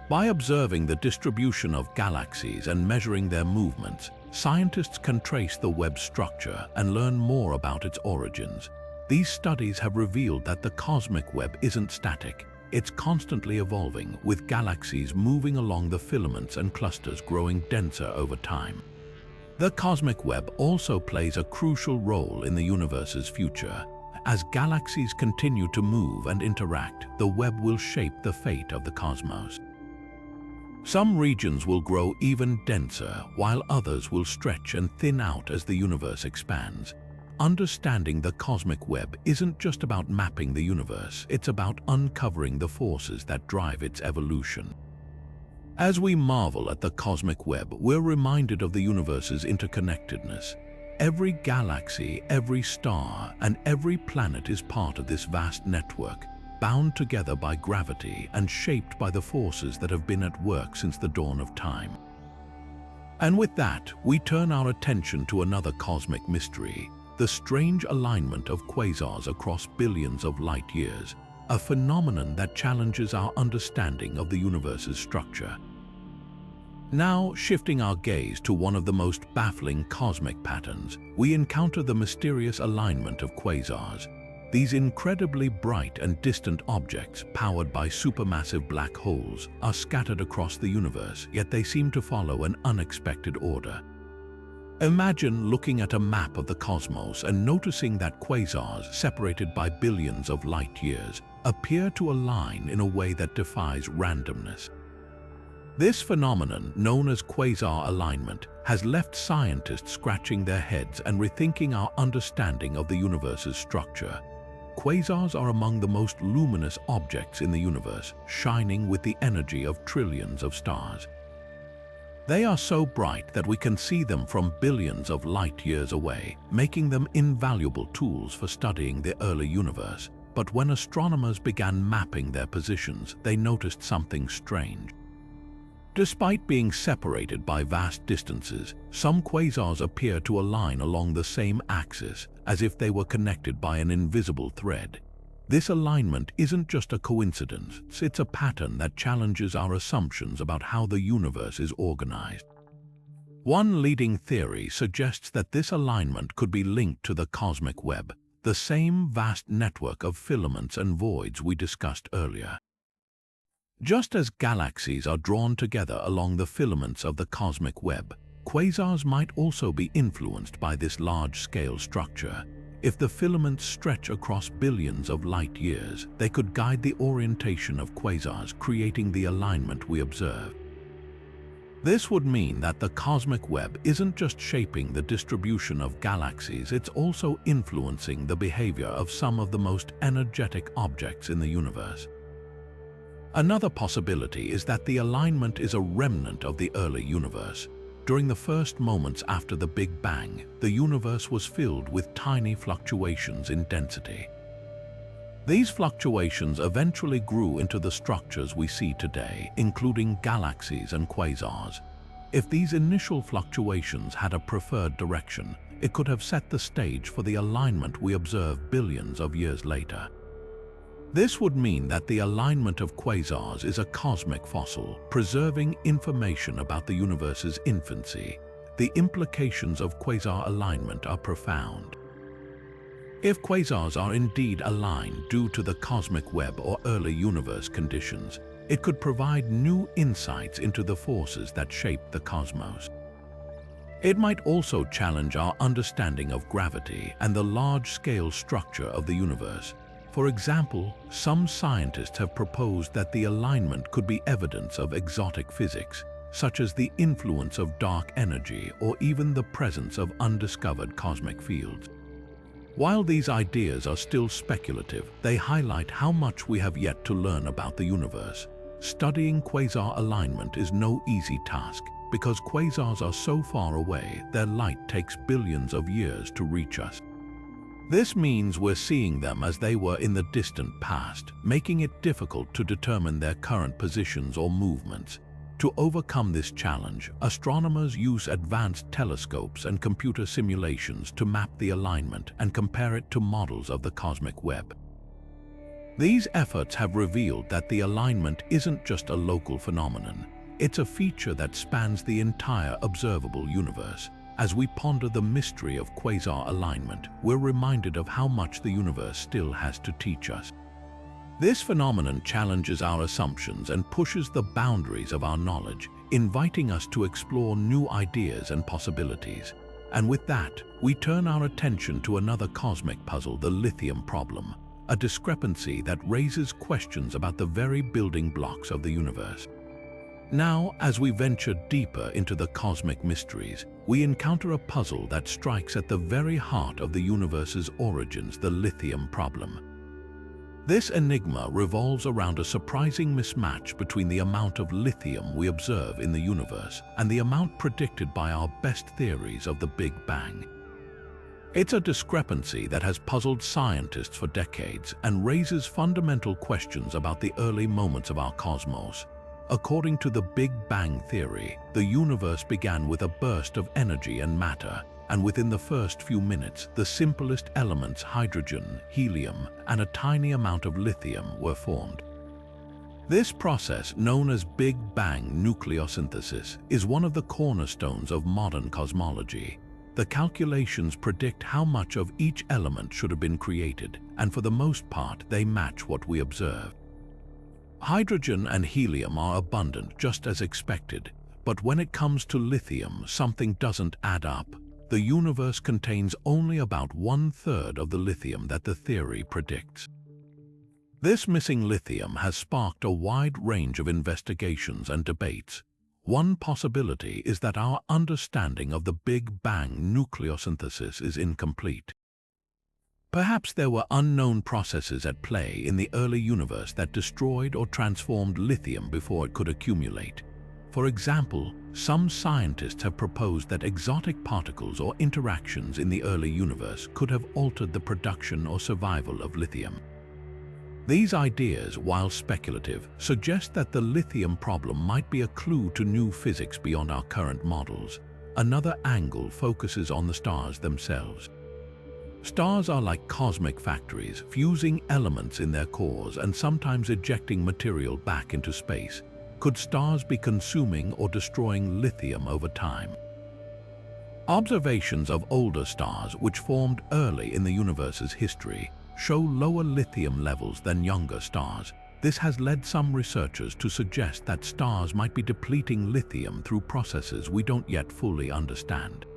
By observing the distribution of galaxies and measuring their movements, scientists can trace the web's structure and learn more about its origins. These studies have revealed that the cosmic web isn't static. It's constantly evolving, with galaxies moving along the filaments and clusters growing denser over time. The cosmic web also plays a crucial role in the universe's future. As galaxies continue to move and interact, the web will shape the fate of the cosmos. Some regions will grow even denser, while others will stretch and thin out as the universe expands. Understanding the cosmic web isn't just about mapping the universe, it's about uncovering the forces that drive its evolution. As we marvel at the cosmic web, we're reminded of the universe's interconnectedness. Every galaxy, every star, and every planet is part of this vast network, bound together by gravity and shaped by the forces that have been at work since the dawn of time. And with that, we turn our attention to another cosmic mystery, the strange alignment of quasars across billions of light years, a phenomenon that challenges our understanding of the universe's structure. Now, shifting our gaze to one of the most baffling cosmic patterns, we encounter the mysterious alignment of quasars. These incredibly bright and distant objects, powered by supermassive black holes, are scattered across the universe, yet they seem to follow an unexpected order. Imagine looking at a map of the cosmos and noticing that quasars, separated by billions of light years, appear to align in a way that defies randomness. This phenomenon, known as quasar alignment, has left scientists scratching their heads and rethinking our understanding of the universe's structure. Quasars are among the most luminous objects in the universe, shining with the energy of trillions of stars. They are so bright that we can see them from billions of light years away, making them invaluable tools for studying the early universe. But when astronomers began mapping their positions, they noticed something strange. Despite being separated by vast distances, some quasars appear to align along the same axis, as if they were connected by an invisible thread. This alignment isn't just a coincidence, it's a pattern that challenges our assumptions about how the universe is organized. One leading theory suggests that this alignment could be linked to the cosmic web, the same vast network of filaments and voids we discussed earlier. Just as galaxies are drawn together along the filaments of the cosmic web, quasars might also be influenced by this large-scale structure. If the filaments stretch across billions of light years, they could guide the orientation of quasars, creating the alignment we observe. This would mean that the cosmic web isn't just shaping the distribution of galaxies, it's also influencing the behavior of some of the most energetic objects in the universe. Another possibility is that the alignment is a remnant of the early universe. During the first moments after the Big Bang, the universe was filled with tiny fluctuations in density. These fluctuations eventually grew into the structures we see today, including galaxies and quasars. If these initial fluctuations had a preferred direction, it could have set the stage for the alignment we observe billions of years later. This would mean that the alignment of quasars is a cosmic fossil, preserving information about the universe's infancy. The implications of quasar alignment are profound. If quasars are indeed aligned due to the cosmic web or early universe conditions, it could provide new insights into the forces that shape the cosmos. It might also challenge our understanding of gravity and the large-scale structure of the universe. For example, some scientists have proposed that the alignment could be evidence of exotic physics, such as the influence of dark energy or even the presence of undiscovered cosmic fields. While these ideas are still speculative, they highlight how much we have yet to learn about the universe. Studying quasar alignment is no easy task, because quasars are so far away, their light takes billions of years to reach us. This means we're seeing them as they were in the distant past, making it difficult to determine their current positions or movements. To overcome this challenge, astronomers use advanced telescopes and computer simulations to map the alignment and compare it to models of the cosmic web. These efforts have revealed that the alignment isn't just a local phenomenon. It's a feature that spans the entire observable universe. As we ponder the mystery of quasar alignment, we're reminded of how much the universe still has to teach us. This phenomenon challenges our assumptions and pushes the boundaries of our knowledge, inviting us to explore new ideas and possibilities. And with that, we turn our attention to another cosmic puzzle, the lithium problem, a discrepancy that raises questions about the very building blocks of the universe. Now, as we venture deeper into the cosmic mysteries, we encounter a puzzle that strikes at the very heart of the universe's origins, the lithium problem. This enigma revolves around a surprising mismatch between the amount of lithium we observe in the universe and the amount predicted by our best theories of the Big Bang. It's a discrepancy that has puzzled scientists for decades and raises fundamental questions about the early moments of our cosmos. According to the Big Bang theory, the universe began with a burst of energy and matter, and within the first few minutes, the simplest elements, hydrogen, helium, and a tiny amount of lithium, were formed. This process, known as Big Bang nucleosynthesis, is one of the cornerstones of modern cosmology. The calculations predict how much of each element should have been created, and for the most part, they match what we observe. Hydrogen and helium are abundant, just as expected, but when it comes to lithium, something doesn't add up. The universe contains only about 1/3 of the lithium that the theory predicts. This missing lithium has sparked a wide range of investigations and debates. One possibility is that our understanding of the Big Bang nucleosynthesis is incomplete. Perhaps there were unknown processes at play in the early universe that destroyed or transformed lithium before it could accumulate. For example, some scientists have proposed that exotic particles or interactions in the early universe could have altered the production or survival of lithium. These ideas, while speculative, suggest that the lithium problem might be a clue to new physics beyond our current models. Another angle focuses on the stars themselves. Stars are like cosmic factories, fusing elements in their cores and sometimes ejecting material back into space. Could stars be consuming or destroying lithium over time? Observations of older stars, which formed early in the universe's history, show lower lithium levels than younger stars. This has led some researchers to suggest that stars might be depleting lithium through processes we don't yet fully understand.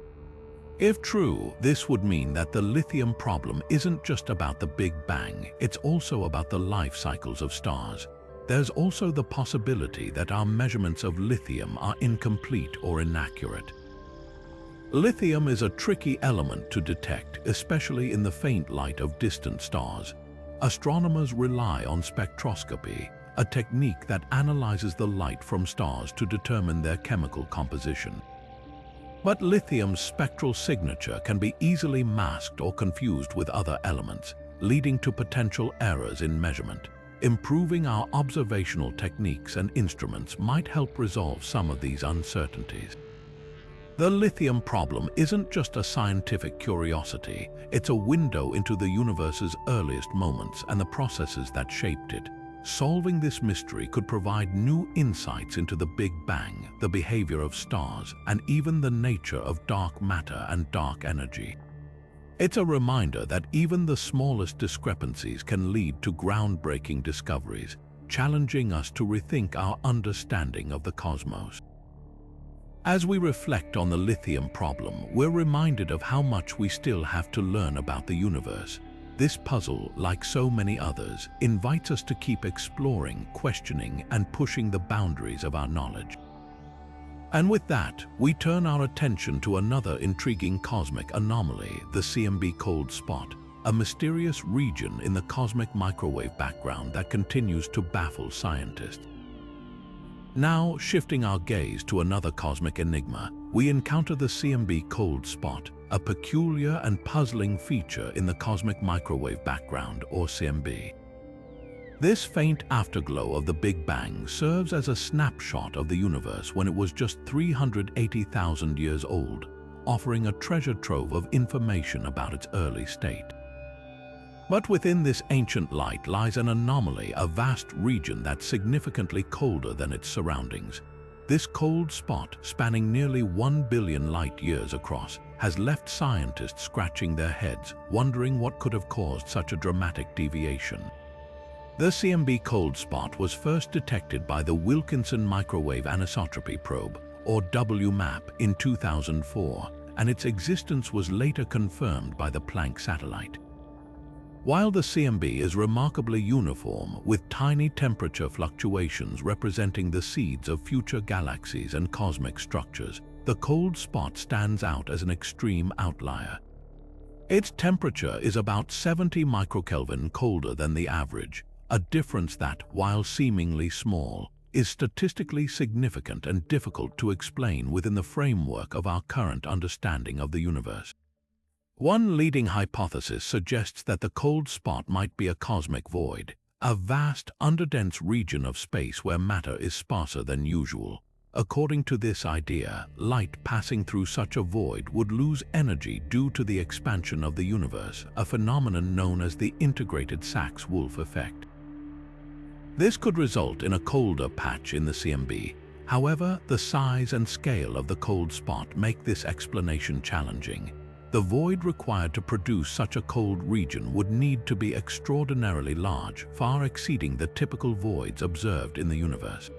If true, this would mean that the lithium problem isn't just about the Big Bang, it's also about the life cycles of stars. There's also the possibility that our measurements of lithium are incomplete or inaccurate. Lithium is a tricky element to detect, especially in the faint light of distant stars. Astronomers rely on spectroscopy, a technique that analyzes the light from stars to determine their chemical composition. But lithium's spectral signature can be easily masked or confused with other elements, leading to potential errors in measurement. Improving our observational techniques and instruments might help resolve some of these uncertainties. The lithium problem isn't just a scientific curiosity, it's a window into the universe's earliest moments and the processes that shaped it. Solving this mystery could provide new insights into the Big Bang, the behavior of stars, and even the nature of dark matter and dark energy. It's a reminder that even the smallest discrepancies can lead to groundbreaking discoveries, challenging us to rethink our understanding of the cosmos. As we reflect on the lithium problem, we're reminded of how much we still have to learn about the universe. This puzzle, like so many others, invites us to keep exploring, questioning, and pushing the boundaries of our knowledge. And with that, we turn our attention to another intriguing cosmic anomaly, the CMB cold spot, a mysterious region in the cosmic microwave background that continues to baffle scientists. Now, shifting our gaze to another cosmic enigma, we encounter the CMB cold spot, a peculiar and puzzling feature in the cosmic microwave background, or CMB. This faint afterglow of the Big Bang serves as a snapshot of the universe when it was just 380,000 years old, offering a treasure trove of information about its early state. But within this ancient light lies an anomaly, a vast region that's significantly colder than its surroundings. This cold spot, spanning nearly 1 billion light-years across, has left scientists scratching their heads, wondering what could have caused such a dramatic deviation. The CMB cold spot was first detected by the Wilkinson Microwave Anisotropy Probe, or WMAP, in 2004, and its existence was later confirmed by the Planck satellite. While the CMB is remarkably uniform, with tiny temperature fluctuations representing the seeds of future galaxies and cosmic structures, the cold spot stands out as an extreme outlier. Its temperature is about 70 microkelvin colder than the average, a difference that, while seemingly small, is statistically significant and difficult to explain within the framework of our current understanding of the universe. One leading hypothesis suggests that the cold spot might be a cosmic void, a vast, underdense region of space where matter is sparser than usual. According to this idea, light passing through such a void would lose energy due to the expansion of the universe, a phenomenon known as the integrated Sachs-Wolf effect. This could result in a colder patch in the CMB. However, the size and scale of the cold spot make this explanation challenging. The void required to produce such a cold region would need to be extraordinarily large, far exceeding the typical voids observed in the universe.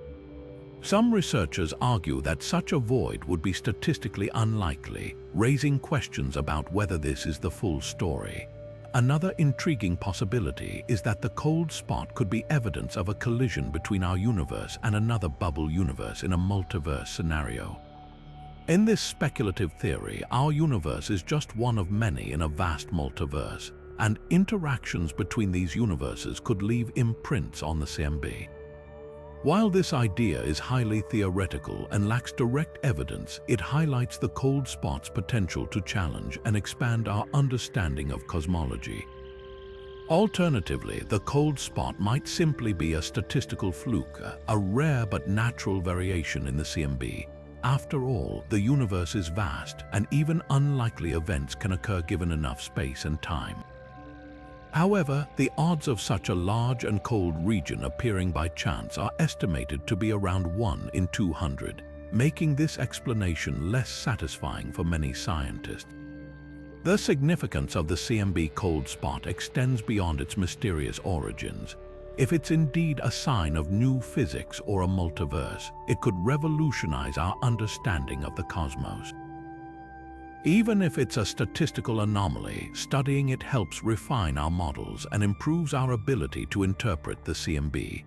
Some researchers argue that such a void would be statistically unlikely, raising questions about whether this is the full story. Another intriguing possibility is that the cold spot could be evidence of a collision between our universe and another bubble universe in a multiverse scenario. In this speculative theory, our universe is just one of many in a vast multiverse, and interactions between these universes could leave imprints on the CMB. While this idea is highly theoretical and lacks direct evidence, it highlights the cold spot's potential to challenge and expand our understanding of cosmology. Alternatively, the cold spot might simply be a statistical fluke, a rare but natural variation in the CMB. After all, the universe is vast, and even unlikely events can occur given enough space and time. However, the odds of such a large and cold region appearing by chance are estimated to be around 1 in 200, making this explanation less satisfying for many scientists. The significance of the CMB cold spot extends beyond its mysterious origins. If it's indeed a sign of new physics or a multiverse, it could revolutionize our understanding of the cosmos. Even if it's a statistical anomaly, studying it helps refine our models and improves our ability to interpret the CMB.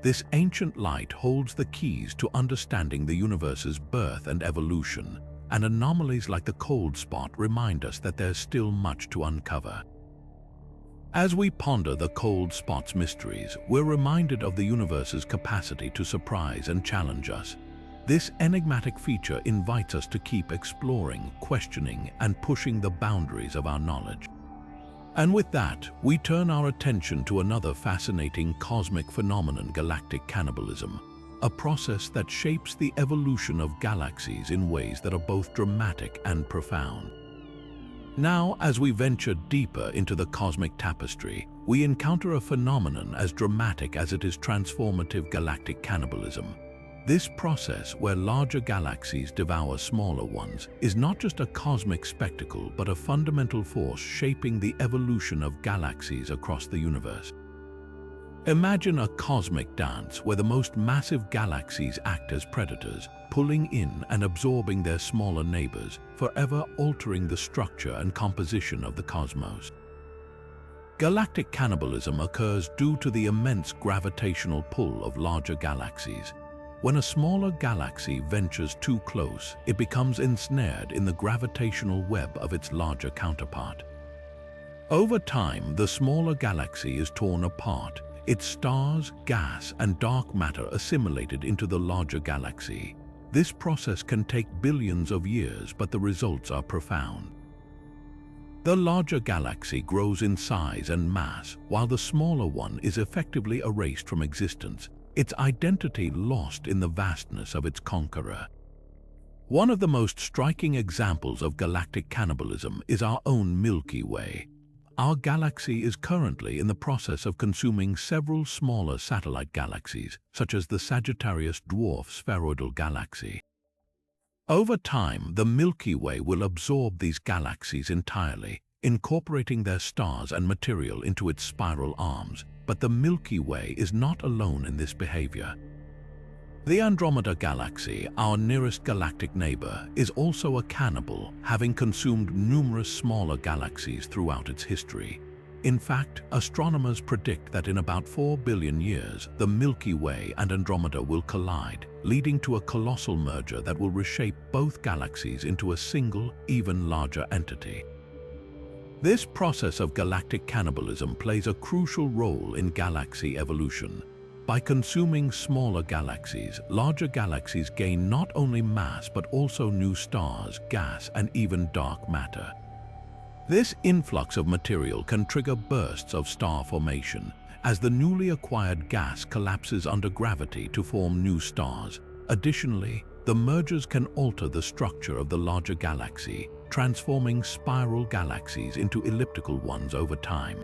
This ancient light holds the keys to understanding the universe's birth and evolution, and anomalies like the cold spot remind us that there's still much to uncover. As we ponder the cold spot's mysteries, we're reminded of the universe's capacity to surprise and challenge us. This enigmatic feature invites us to keep exploring, questioning, and pushing the boundaries of our knowledge. And with that, we turn our attention to another fascinating cosmic phenomenon: galactic cannibalism, a process that shapes the evolution of galaxies in ways that are both dramatic and profound. Now, as we venture deeper into the cosmic tapestry, we encounter a phenomenon as dramatic as it is transformative: galactic cannibalism. This process, where larger galaxies devour smaller ones, is not just a cosmic spectacle but a fundamental force shaping the evolution of galaxies across the universe. Imagine a cosmic dance where the most massive galaxies act as predators, pulling in and absorbing their smaller neighbors, forever altering the structure and composition of the cosmos. Galactic cannibalism occurs due to the immense gravitational pull of larger galaxies. When a smaller galaxy ventures too close, it becomes ensnared in the gravitational web of its larger counterpart. Over time, the smaller galaxy is torn apart, its stars, gas, and dark matter assimilated into the larger galaxy. This process can take billions of years, but the results are profound. The larger galaxy grows in size and mass, while the smaller one is effectively erased from existence, its identity lost in the vastness of its conqueror. One of the most striking examples of galactic cannibalism is our own Milky Way. Our galaxy is currently in the process of consuming several smaller satellite galaxies, such as the Sagittarius dwarf spheroidal galaxy. Over time, the Milky Way will absorb these galaxies entirely, incorporating their stars and material into its spiral arms. But the Milky Way is not alone in this behavior. The Andromeda Galaxy, our nearest galactic neighbor, is also a cannibal, having consumed numerous smaller galaxies throughout its history. In fact, astronomers predict that in about 4 billion years, the Milky Way and Andromeda will collide, leading to a colossal merger that will reshape both galaxies into a single, even larger entity. This process of galactic cannibalism plays a crucial role in galaxy evolution. By consuming smaller galaxies, larger galaxies gain not only mass but also new stars, gas, and even dark matter. This influx of material can trigger bursts of star formation, as the newly acquired gas collapses under gravity to form new stars. Additionally, the mergers can alter the structure of the larger galaxy, transforming spiral galaxies into elliptical ones over time.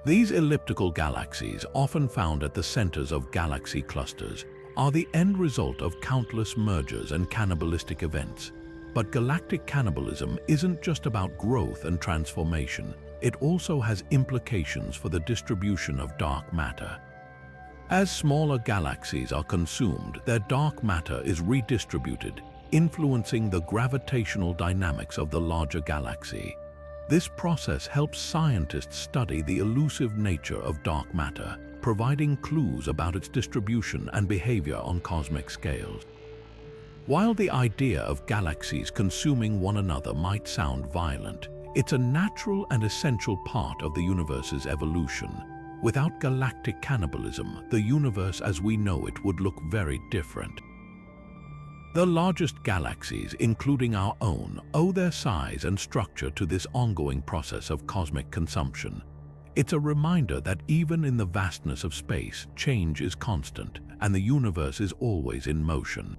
These elliptical galaxies, often found at the centers of galaxy clusters, are the end result of countless mergers and cannibalistic events. But galactic cannibalism isn't just about growth and transformation, it also has implications for the distribution of dark matter. As smaller galaxies are consumed, their dark matter is redistributed, influencing the gravitational dynamics of the larger galaxy. This process helps scientists study the elusive nature of dark matter, providing clues about its distribution and behavior on cosmic scales. While the idea of galaxies consuming one another might sound violent, it's a natural and essential part of the universe's evolution. Without galactic cannibalism, the universe as we know it would look very different. The largest galaxies, including our own, owe their size and structure to this ongoing process of cosmic consumption. It's a reminder that even in the vastness of space, change is constant, and the universe is always in motion.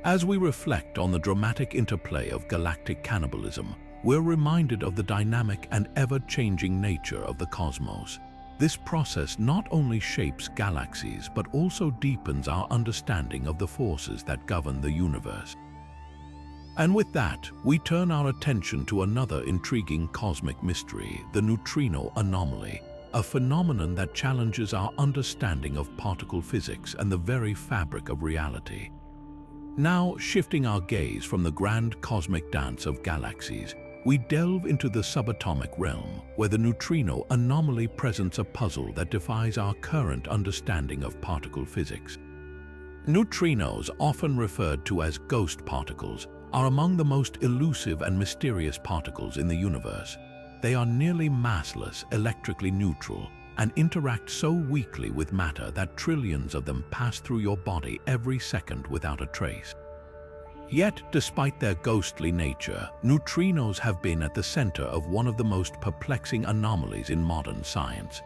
As we reflect on the dramatic interplay of galactic cannibalism, we're reminded of the dynamic and ever-changing nature of the cosmos. This process not only shapes galaxies but also deepens our understanding of the forces that govern the universe. And with that, we turn our attention to another intriguing cosmic mystery, the neutrino anomaly, a phenomenon that challenges our understanding of particle physics and the very fabric of reality. Now, shifting our gaze from the grand cosmic dance of galaxies, we delve into the subatomic realm, where the neutrino anomaly presents a puzzle that defies our current understanding of particle physics. Neutrinos, often referred to as ghost particles, are among the most elusive and mysterious particles in the universe. They are nearly massless, electrically neutral, and interact so weakly with matter that trillions of them pass through your body every second without a trace. Yet, despite their ghostly nature, neutrinos have been at the center of one of the most perplexing anomalies in modern science.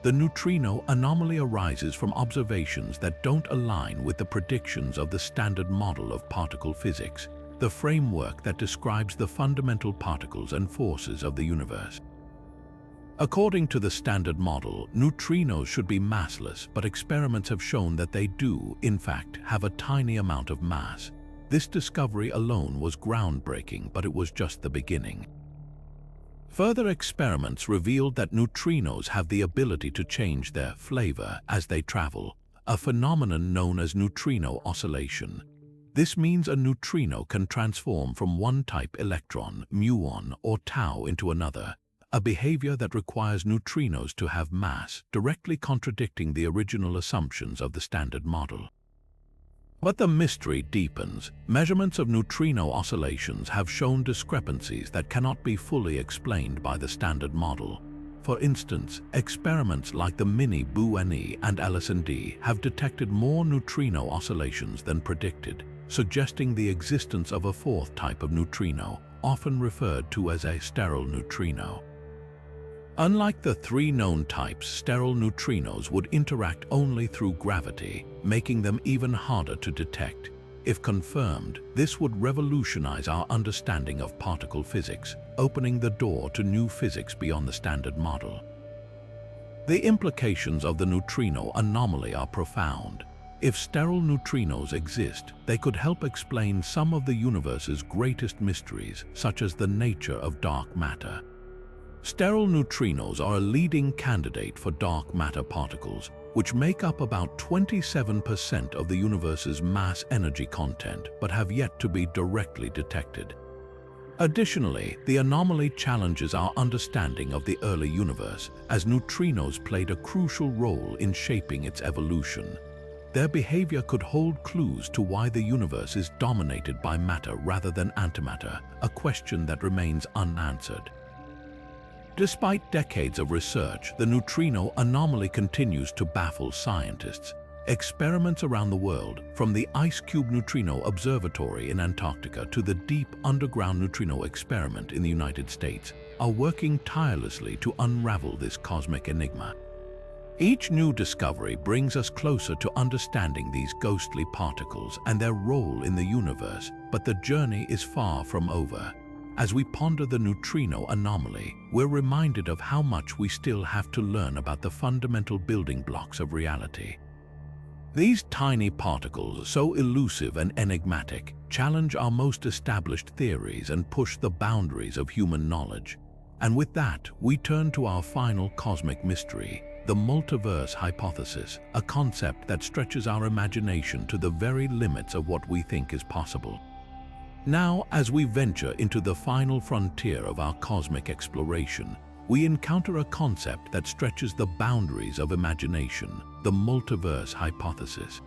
The neutrino anomaly arises from observations that don't align with the predictions of the standard model of particle physics, the framework that describes the fundamental particles and forces of the universe. According to the standard model, neutrinos should be massless, but experiments have shown that they do, in fact, have a tiny amount of mass. This discovery alone was groundbreaking, but it was just the beginning. Further experiments revealed that neutrinos have the ability to change their flavor as they travel, a phenomenon known as neutrino oscillation. This means a neutrino can transform from one type electron, muon, or tau into another, a behavior that requires neutrinos to have mass, directly contradicting the original assumptions of the standard model. But the mystery deepens. Measurements of neutrino oscillations have shown discrepancies that cannot be fully explained by the standard model. For instance, experiments like the Mini BU-NE and LSND have detected more neutrino oscillations than predicted, suggesting the existence of a fourth type of neutrino, often referred to as a sterile neutrino. Unlike the three known types, sterile neutrinos would interact only through gravity, making them even harder to detect. If confirmed, this would revolutionize our understanding of particle physics, opening the door to new physics beyond the standard model. The implications of the neutrino anomaly are profound. If sterile neutrinos exist, they could help explain some of the universe's greatest mysteries, such as the nature of dark matter. Sterile neutrinos are a leading candidate for dark matter particles, which make up about 27% of the universe's mass energy content, but have yet to be directly detected. Additionally, the anomaly challenges our understanding of the early universe, as neutrinos played a crucial role in shaping its evolution. Their behavior could hold clues to why the universe is dominated by matter rather than antimatter, a question that remains unanswered. Despite decades of research, the neutrino anomaly continues to baffle scientists. Experiments around the world, from the Ice Cube Neutrino Observatory in Antarctica to the Deep Underground Neutrino Experiment in the United States, are working tirelessly to unravel this cosmic enigma. Each new discovery brings us closer to understanding these ghostly particles and their role in the universe, but the journey is far from over. As we ponder the neutrino anomaly, we're reminded of how much we still have to learn about the fundamental building blocks of reality. These tiny particles, so elusive and enigmatic, challenge our most established theories and push the boundaries of human knowledge. And with that, we turn to our final cosmic mystery, the multiverse hypothesis, a concept that stretches our imagination to the very limits of what we think is possible. Now, as we venture into the final frontier of our cosmic exploration, we encounter a concept that stretches the boundaries of imagination, the multiverse hypothesis.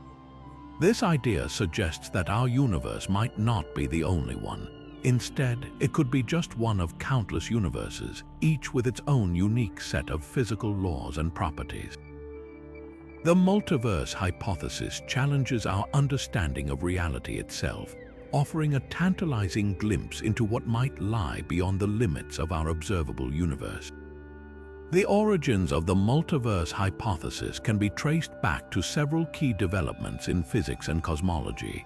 This idea suggests that our universe might not be the only one. Instead, it could be just one of countless universes, each with its own unique set of physical laws and properties. The multiverse hypothesis challenges our understanding of reality itself, offering a tantalizing glimpse into what might lie beyond the limits of our observable universe. The origins of the multiverse hypothesis can be traced back to several key developments in physics and cosmology.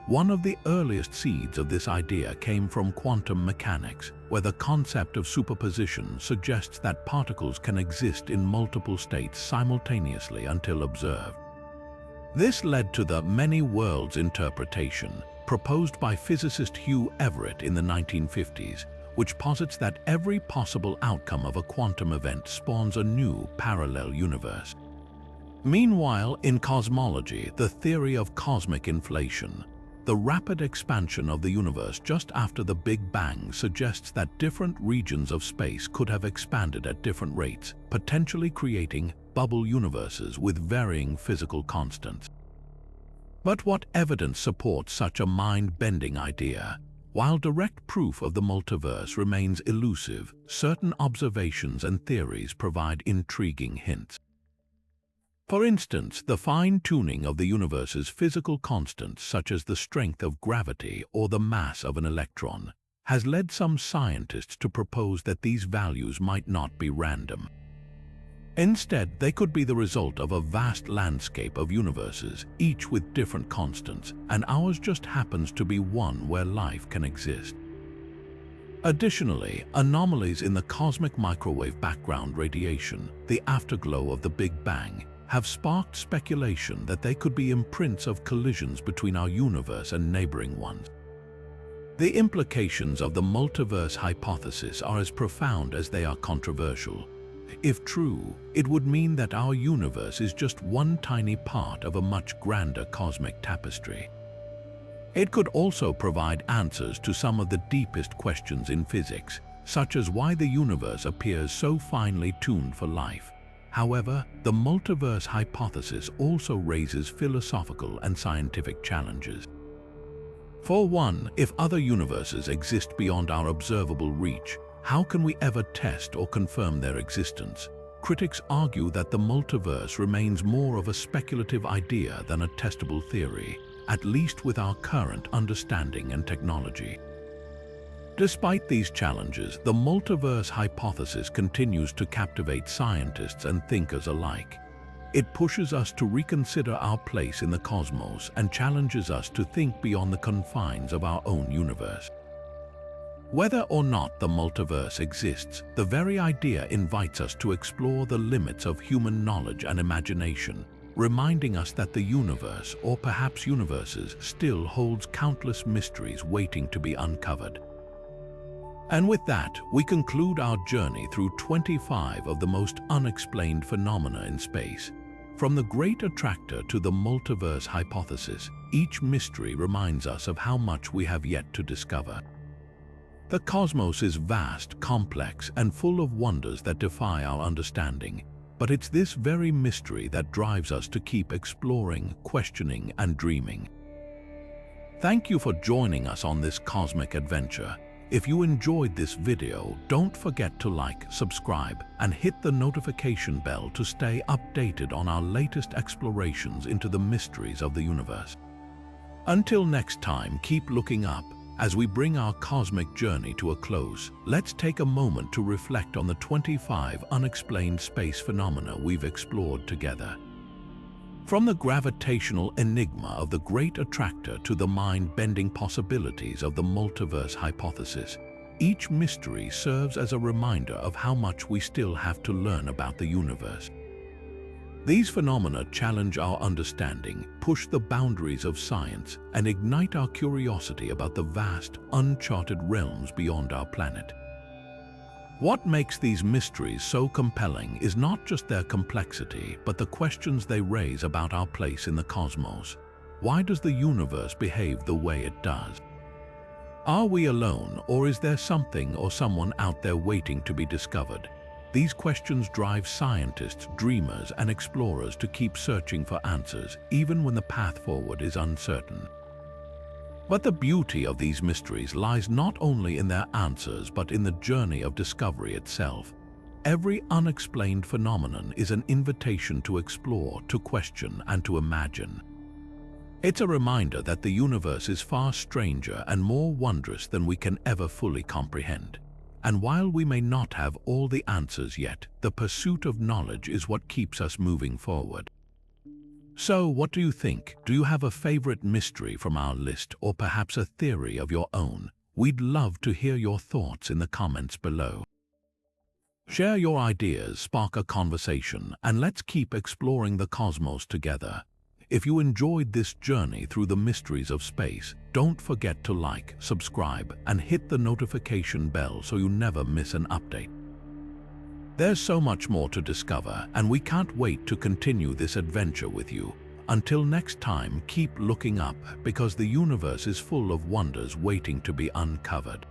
One of the earliest seeds of this idea came from quantum mechanics, where the concept of superposition suggests that particles can exist in multiple states simultaneously until observed. This led to the many worlds interpretation, proposed by physicist Hugh Everett in the 1950s, which posits that every possible outcome of a quantum event spawns a new parallel universe. Meanwhile, in cosmology, the theory of cosmic inflation, the rapid expansion of the universe just after the Big Bang suggests that different regions of space could have expanded at different rates, potentially creating bubble universes with varying physical constants. But what evidence supports such a mind-bending idea? While direct proof of the multiverse remains elusive, certain observations and theories provide intriguing hints. For instance, the fine-tuning of the universe's physical constants, such as the strength of gravity or the mass of an electron, has led some scientists to propose that these values might not be random. Instead, they could be the result of a vast landscape of universes, each with different constants, and ours just happens to be one where life can exist. Additionally, anomalies in the cosmic microwave background radiation, the afterglow of the Big Bang, have sparked speculation that they could be imprints of collisions between our universe and neighboring ones. The implications of the multiverse hypothesis are as profound as they are controversial. If true, it would mean that our universe is just one tiny part of a much grander cosmic tapestry. It could also provide answers to some of the deepest questions in physics, such as why the universe appears so finely tuned for life. However, the multiverse hypothesis also raises philosophical and scientific challenges. For one, if other universes exist beyond our observable reach, how can we ever test or confirm their existence? Critics argue that the multiverse remains more of a speculative idea than a testable theory, at least with our current understanding and technology. Despite these challenges, the multiverse hypothesis continues to captivate scientists and thinkers alike. It pushes us to reconsider our place in the cosmos and challenges us to think beyond the confines of our own universe. Whether or not the multiverse exists, the very idea invites us to explore the limits of human knowledge and imagination, reminding us that the universe, or perhaps universes, still holds countless mysteries waiting to be uncovered. And with that, we conclude our journey through 25 of the most unexplained phenomena in space. From the Great Attractor to the multiverse hypothesis, each mystery reminds us of how much we have yet to discover. The cosmos is vast, complex, and full of wonders that defy our understanding, but it's this very mystery that drives us to keep exploring, questioning, and dreaming. Thank you for joining us on this cosmic adventure. If you enjoyed this video, don't forget to like, subscribe, and hit the notification bell to stay updated on our latest explorations into the mysteries of the universe. Until next time, keep looking up. As we bring our cosmic journey to a close, let's take a moment to reflect on the 25 unexplained space phenomena we've explored together. From the gravitational enigma of the Great Attractor to the mind-bending possibilities of the multiverse hypothesis, each mystery serves as a reminder of how much we still have to learn about the universe. These phenomena challenge our understanding, push the boundaries of science, and ignite our curiosity about the vast, uncharted realms beyond our planet. What makes these mysteries so compelling is not just their complexity, but the questions they raise about our place in the cosmos. Why does the universe behave the way it does? Are we alone, or is there something or someone out there waiting to be discovered? These questions drive scientists, dreamers, and explorers to keep searching for answers, even when the path forward is uncertain. But the beauty of these mysteries lies not only in their answers, but in the journey of discovery itself. Every unexplained phenomenon is an invitation to explore, to question, and to imagine. It's a reminder that the universe is far stranger and more wondrous than we can ever fully comprehend. And while we may not have all the answers yet, the pursuit of knowledge is what keeps us moving forward. So, what do you think? Do you have a favorite mystery from our list, or perhaps a theory of your own? We'd love to hear your thoughts in the comments below. Share your ideas, spark a conversation, and let's keep exploring the cosmos together. If you enjoyed this journey through the mysteries of space, don't forget to like, subscribe, and hit the notification bell so you never miss an update. There's so much more to discover, and we can't wait to continue this adventure with you. Until next time, keep looking up because the universe is full of wonders waiting to be uncovered.